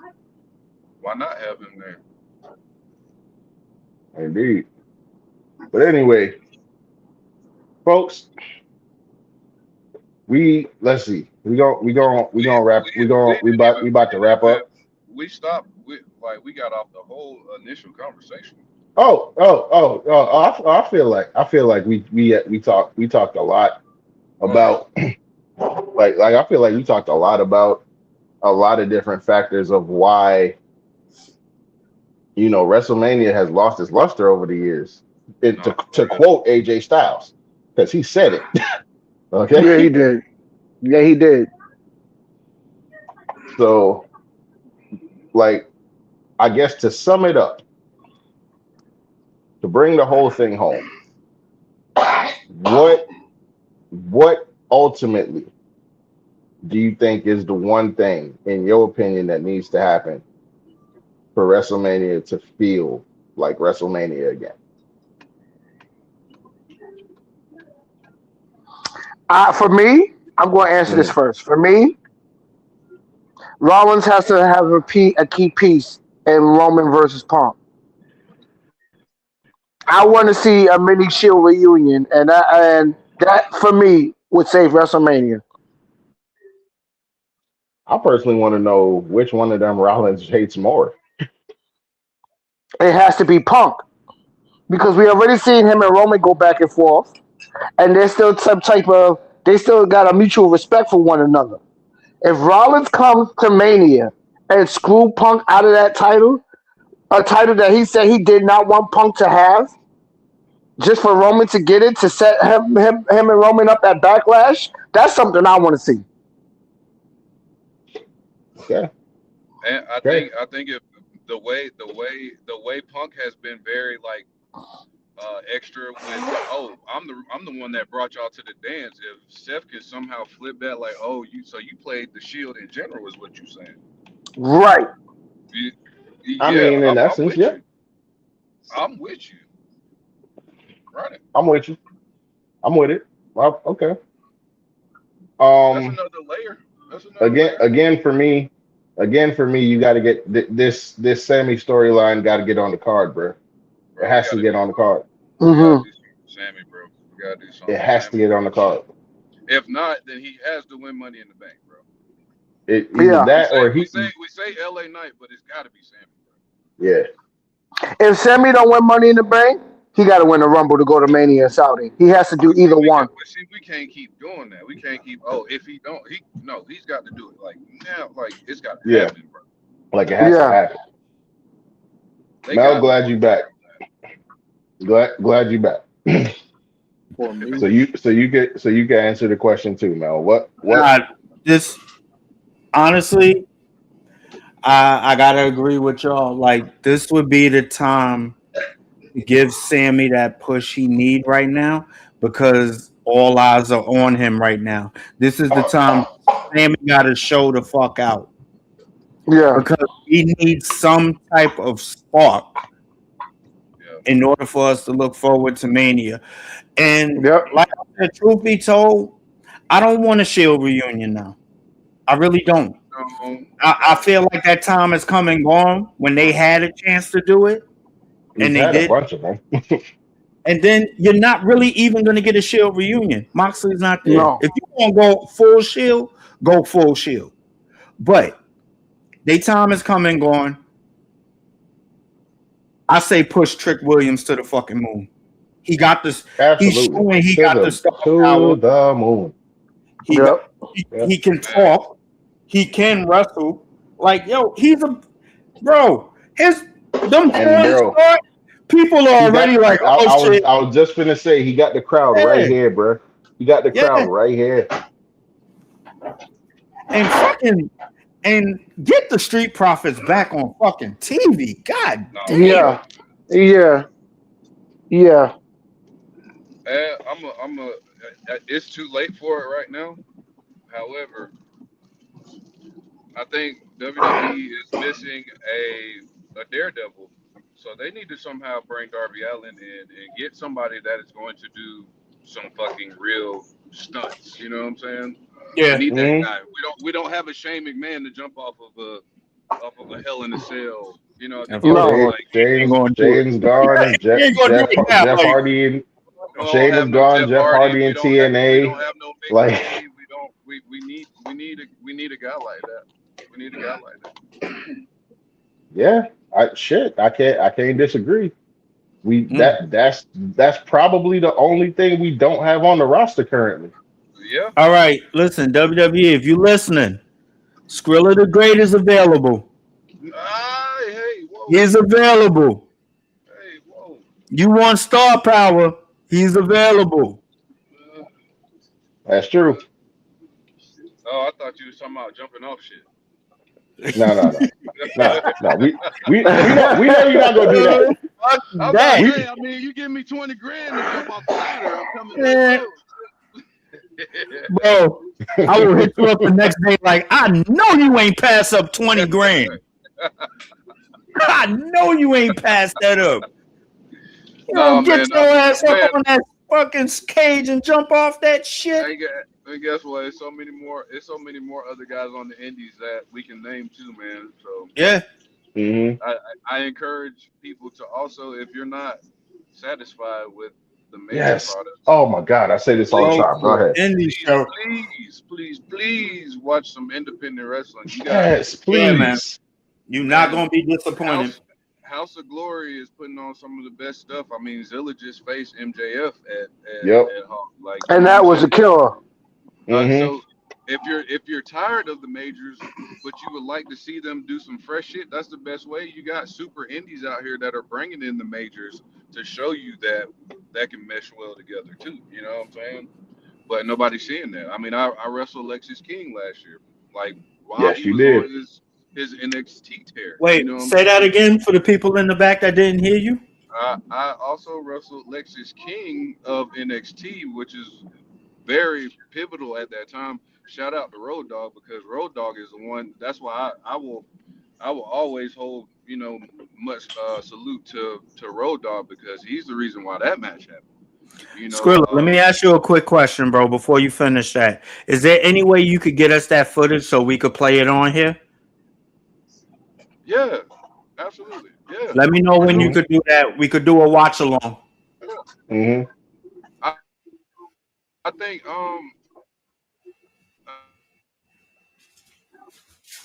why not have him there? Indeed. But anyway, folks, let's see. We gonna wrap. We didn't even We about to wrap up. we stopped. We got off the whole initial conversation. I feel like we talked a lot Okay. about like I feel like we talked a lot about a lot of different factors of why WrestleMania has lost its luster over the years. No, To quote AJ Styles, because he said it. Yeah, he Okay, did. Yeah, he did. so like I guess to sum it up, to bring the whole thing home, what ultimately do you think is the one thing, in your opinion, that needs to happen for WrestleMania to feel like WrestleMania again? For me, I'm going to answer this Mm. first. For me, Rollins has to have a key piece in Roman versus Punk. I want to see a mini Shield reunion, and that for me would save WrestleMania. I personally want to know which one of them Rollins hates more. It has to be Punk because we already seen him and Roman go back and forth, and there's still some type of they still got a mutual respect for one another. If Rollins comes to Mania and screw Punk out of that title, a title that he said he did not want Punk to have, just for Roman to get it to set him and Roman up at Backlash, that's something I want to see. Okay, and okay. I think if the way Punk has been very like extra with, oh, I'm the one that brought y'all to the dance. If Seth could somehow flip that, like, oh, you played the Shield in general, is what you're saying. Right. You- I Yeah, mean, in I'm essence, with yeah, you. I'm with you. Run it. I'm with you. I'm with it. Well, okay. That's Um, another layer. That's another again, layer. again for me, you got to get this Sammy storyline. Got to get on the card, bro. It Bro, we has to gotta get do on the card. we gotta Hmm. do something with Sammy, bro. We gotta do It something with has to Sammy. get on the card. If not, then he has to win Money in the Bank, bro. It either Yeah. We that say or we he. say we say LA Knight, but it's gotta be Sammy, bro. Yeah, If Sammy don't win Money in the Bank, he got to win the Rumble to go to Mania in Saudi. He has to do either one. But see, we can't keep doing that. We can't keep. Oh, if he don't, he's got to do it. Like now, like it's got to yeah. happen, bro. Like it has to Yeah. happen. They Mel, got to glad pull you the back. trigger Glad you back. For me, So you can answer the question too, Mel. What? Nah, this honestly, I gotta agree with y'all. Like this would be the time to give Sammy that push he need right now because all eyes are on him right now. This is the time Sammy got to show the fuck out Yeah. because he needs some type of spark there. in order for us to look forward to Mania. And Yep. like I said, truth be told, I don't want a Shield reunion now. I really don't. Yeah. I feel like that time has come and gone when they had a chance to do it We've and they had a did. bunch of them. And then you're not really even going to get a Shield reunion. Moxley's not there. No. If you want to go full Shield, go full Shield. But their time has come and gone. I say push Trick Williams to the fucking moon. He got this. He's Absolutely. showing he To got the the star to power. the moon. He got. Yep. Yeah. He can talk. He can wrestle. Like yo, he's a bro. His them And horns bro, start. People are he already got. like, oh shit, I was just finna say he got the crowd right yeah, here, bro. He got the crowd yeah, right here. and fucking and get the Street Profits back on fucking TV. God No, for damn. sure. Yeah. Yeah. Yeah. I'm a. It's too late for it right now. However, I think WWE is missing a daredevil, so they need to somehow bring Darby Allin in and get somebody that is going to do some fucking real stunts. You know what I'm saying? We Yeah, need that Mm-hmm. guy. We don't have a Shane McMahon to jump off of a Hell in a Cell. You know, to of give course us No. like he ain't gonna do it. Shane's gone. He ain't gonna do it now. Jeff Like Hardy and we don't Shane have is no gone. Jeff Jeff Hardy. Hardy We and don't have TNA. no Big Like, Daddy. We need a guy like that. We need a guy like that. yeah, I can't disagree. We mm. that's probably the only thing we don't have on the roster currently. Yeah. All right, listen, WWE, if you listening, Skrilla the Great is available. Hey, whoa. He's available. Hey, whoa. You want star power? He's available. Uh, That's true. uh, oh, I thought you was talking about jumping off shit. No. We know you're not gonna do that. Fuck I was about that. to We say, I mean, you give me 20 grand to jump off the ladder. I'm coming back Eh, too. bro, I will hit you up the next day like, I know you ain't pass up 20 grand. I know you ain't passed that up. You No, don't get man. your ass up Man, on that fucking cage and jump off that shit. and guess what? It's so many more. It's so many more other guys on the indies that we can name too, man. So Yeah. Mhm. I encourage people to also, if you're not satisfied with the major Yes. products, Oh my God, I say this all the Go please, time. Go to ahead. indie show. please watch some independent wrestling. You got Yes, Yeah, man. please. You're not man, gonna be disappointed. House of Glory is putting on some of the best stuff. I mean, Zilla just faced MJF Yep. at Hawk. Like, you And know what that I'm was a saying? killer. Mhm. So if you're tired of the majors, but you would like to see them do some fresh shit, that's the best way. You got super indies out here that are bringing in the majors to show you that can mesh well together too. You know what I'm saying? But nobody's seeing that. I mean, I wrestled Lexus King last year, like while Yes, he you was on did. his NXT tear. You Wait, know what I'm say that saying? again for the people in the back that didn't hear you. I also wrestled Lexus King of NXT, which is very pivotal at that time. Shout out to Road Dogg because Road Dogg is the one. That's why I will always hold much salute to Road Dogg because he's the reason why that match happened. You know, Skrilla, let me ask you a quick question, bro, before you finish that. Is there any way you could get us that footage so we could play it on here? yeah, absolutely, yeah, Let me know for when sure. you could do that. We could do a watch along. Yeah. Mm-hmm. I, I think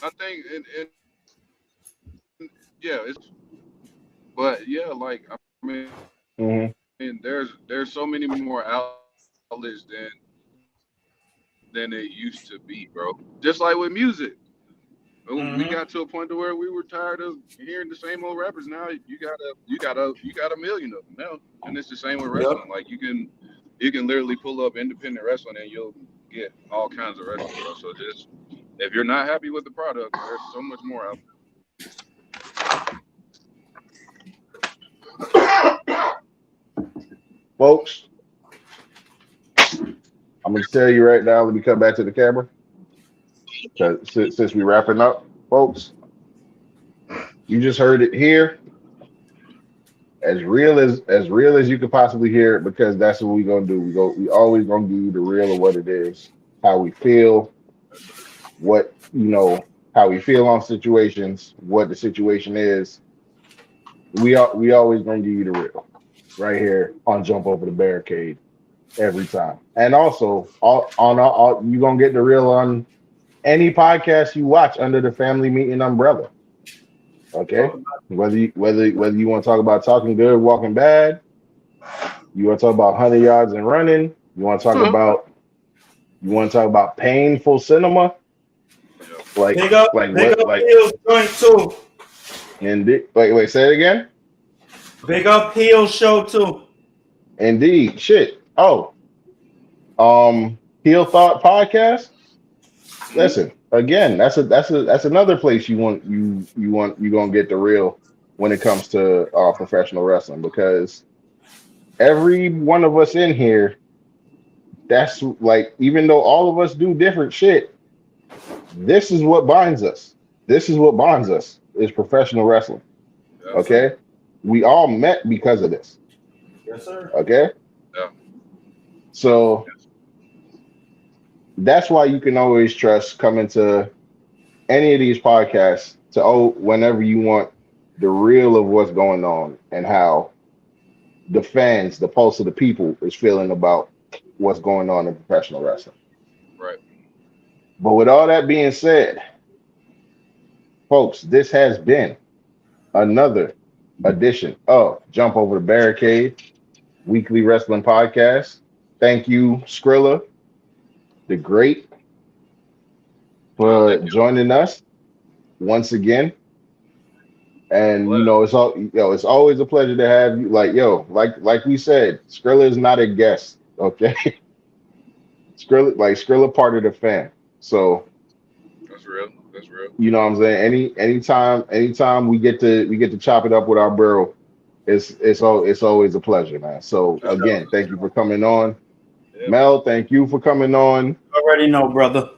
I think yeah, but yeah, like I mean, Mm-hmm. there's so many more outlets than it used to be, bro. Just like with music. We Mm-hmm. got to a point to where we were tired of hearing the same old rappers. Now you got a million of them now, and it's the same with Yep. wrestling. Like you can literally pull up independent wrestling and you'll get all kinds of wrestling, bro. So just if you're not happy with the product, there's so much more out Folks, I'm gonna tell you right now. Let me come back to the camera. Because since we wrapping up, folks, you just heard it here, as real as you could possibly hear it, because that's what we gonna do. We always gonna give you the real of what it is, how we feel, what how we feel on situations, what the situation is. We always gonna give you the real right here on Jump Over the Barricade every time. And also, all you gonna get the real on any podcast you watch under the family meeting umbrella. Okay, whether you want to talk about Talking Good, Walking Bad, you want to talk about 100 yards and running, there. you want to talk about painful cinema, Yeah. like Big up, like big what up like Heels joint too. indeed. Wait, say it again. Big up Heels show too. Indeed, shit. Oh, Heel Thought Podcast. Listen again. That's another place you gonna get the real when it comes to professional wrestling, because every one of us in here, that's like, even though all of us do different shit, this is what binds us. This is what bonds us is professional wrestling. Yes, sir. Okay, we all met because of this. Yes, sir. Okay, Yeah. so that's why you can always trust coming to any of these podcasts to whenever you want the real of what's going on and how the fans, the pulse of the people, is feeling about what's going on in professional wrestling. Right. But with all that being said, folks, this has been another edition of Jump Over the Barricade Weekly Wrestling Podcast. Thank you, Skrilla, the Great, for Thank you. joining us once again. And Pleasure. it's always a pleasure to have you. Like we said, Skrilla is not a guest, okay? Skrilla part of the fan. So That's real. That's real. you know what I'm saying? Anytime we get to chop it up with our bro, it's always a pleasure, man. So again, Absolutely. thank you for coming on. Yeah, man. Mel, thank you for coming on. Already know, brother.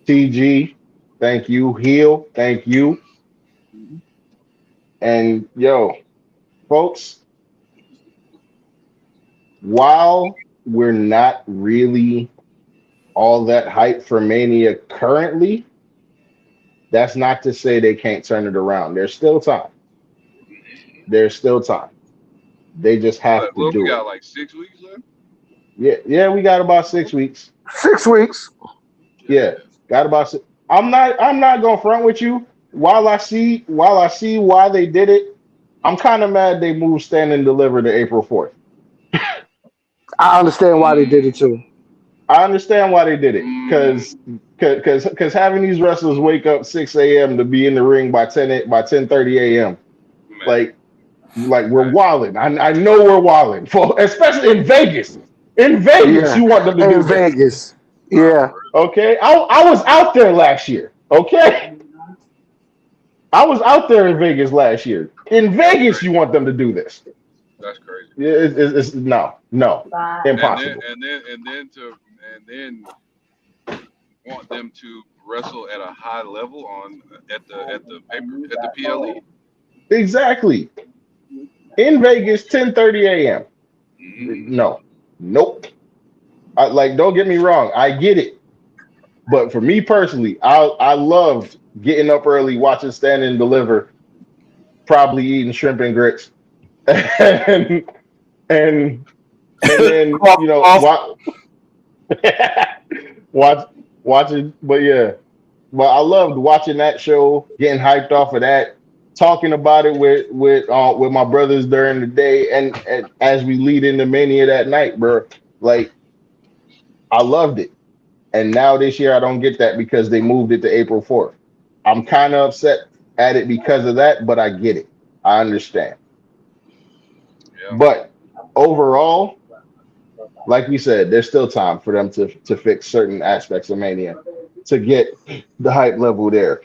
TG, thank you. Heel, thank you. And yo, folks, while we're not really all that hype for Mania currently, that's not to say they can't turn it around. There's still time. There's still time. They just have to We do it. got like 6 weeks left. Yeah, we got about 6 weeks. 6 weeks. Yeah, got about. I'm not gonna front with you. While I see why they did it, I'm kind of mad they moved Stand and Deliver to April 4th. I understand why they did it too. I understand why they did it, Mm, because having these wrestlers wake up 6 a.m. to be in the ring by 10:30 a.m. man. like we're wilding. I know we're wilding, especially in Vegas. In Vegas, Yeah, you want them to do in this, Vegas. Nah, Yeah, for real. okay? I was out there last year, okay? I was out there in Vegas last year. In That's Vegas, you crazy. want them to do this? That's crazy. Yeah, it's no, And then impossible. and then and then want them to wrestle at a high level at the paper at the PLE. Exactly. In Vegas, 10:30 a.m. Mm, No, Nope. Don't get me wrong, I get it. But for me personally, I loved getting up early, watching Stand and Deliver, probably eating shrimp and grits, and and then watch watching. But yeah, but I loved watching that show, getting hyped off of that, talking about it with my brothers during the day, and as we lead into Mania that night, bro. Like I loved it. And now this year I don't get that because they moved it to April 4th. I'm kind of upset at it because of that, but I get it. I understand. Yeah. But overall, like we said, there's still time for them to fix certain aspects of Mania to get the hype level there.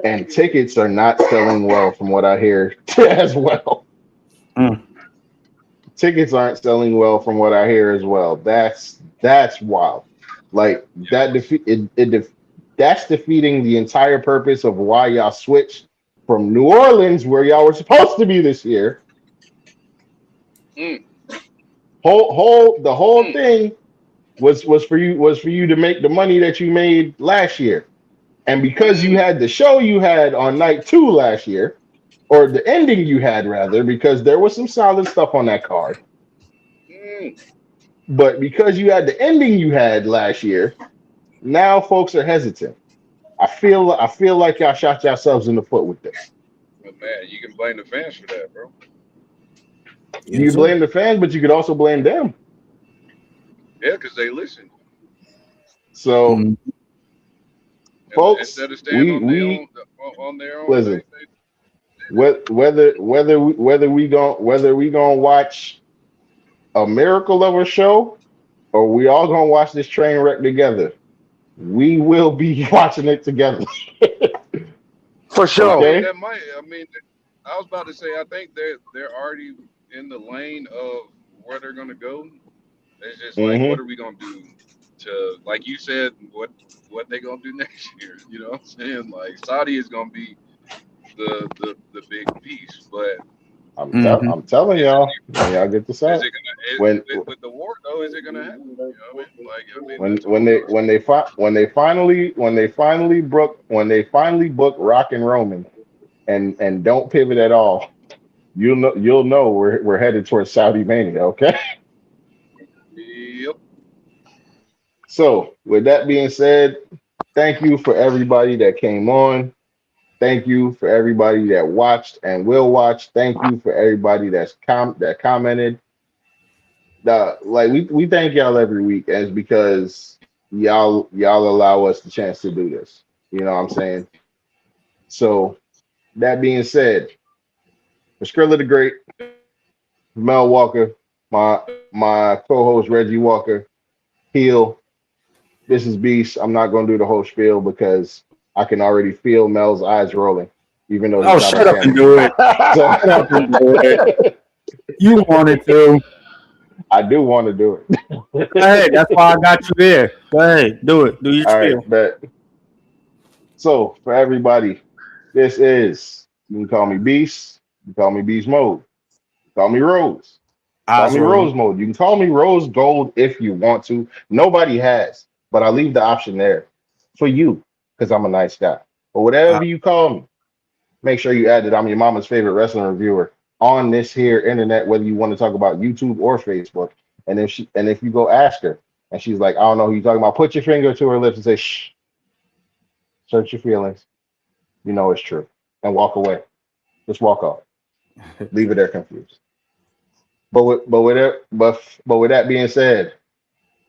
And tickets are not selling well from what I hear as well. Mm. Tickets aren't selling well from what I hear as well. That's wild. Like that that's defeating the entire purpose of why y'all switched from New Orleans, where y'all were supposed to be this year. Mm. The whole thing was for you to make the money that you made last year. And because you had the show you had on night 2 last year, or the ending you had rather, because there was some solid stuff on that card. But because you had the ending you had last year, now folks are hesitant. I feel like y'all shot yourselves in the foot with this. But man, you can blame the fans for that, bro. You blame the fans, but you could also blame them. Yeah, because they listen. So, folks, instead of staying on their own, listen. Whether we gonna watch a miracle of a show, or we all gonna watch this train wreck together, we will be watching it together. For sure. Okay? That might. I mean, I was about to say. I think they're already in the lane of where they're gonna go. It's just like, what are we gonna do to, like you said, what they gonna do next year? You know what I'm saying? Like Saudi is gonna be the big piece, but I'm telling y'all, when y'all get to is it gonna with the war though? Is it gonna happen? You know what I mean? Like when they finally book Rock and Roman and don't pivot at all, you'll know we're headed towards Saudi Mania. Okay. Yep. So with that being said, thank you for everybody that came on. Thank you for everybody that watched and will watch. Thank you for everybody that commented. We thank y'all every week, and it's because y'all allow us the chance to do this. You know what I'm saying? So that being said, for Skrilla the Great, Mel Walker, my co-host Reggie Walker, Heel. This is Beast. I'm not gonna do the whole spiel because I can already feel Mel's eyes rolling, even though he's not shut up and do it. Shut up and do it. You wanted to. I do want to do it. Go ahead. That's why I got you there. Go ahead. Do it. Do your spiel. All right, bet. So for everybody, this is, you can call me Beast, you can call me Beast Mode, call me Rose. Call me Rose Mode. You can call me Rose Gold if you want to. Nobody has, but I leave the option there for you because I'm a nice guy. But whatever you call me, make sure you add that I'm your mama's favorite wrestling reviewer on this here internet, whether you want to talk about YouTube or Facebook. And if you go ask her and she's like, I don't know who you're talking about, put your finger to her lips and say, shh, search your feelings. You know it's true. And walk away. Just walk off. Leave it there confused. But with that being said,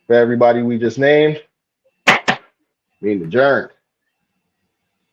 for everybody we just named, being adjourned.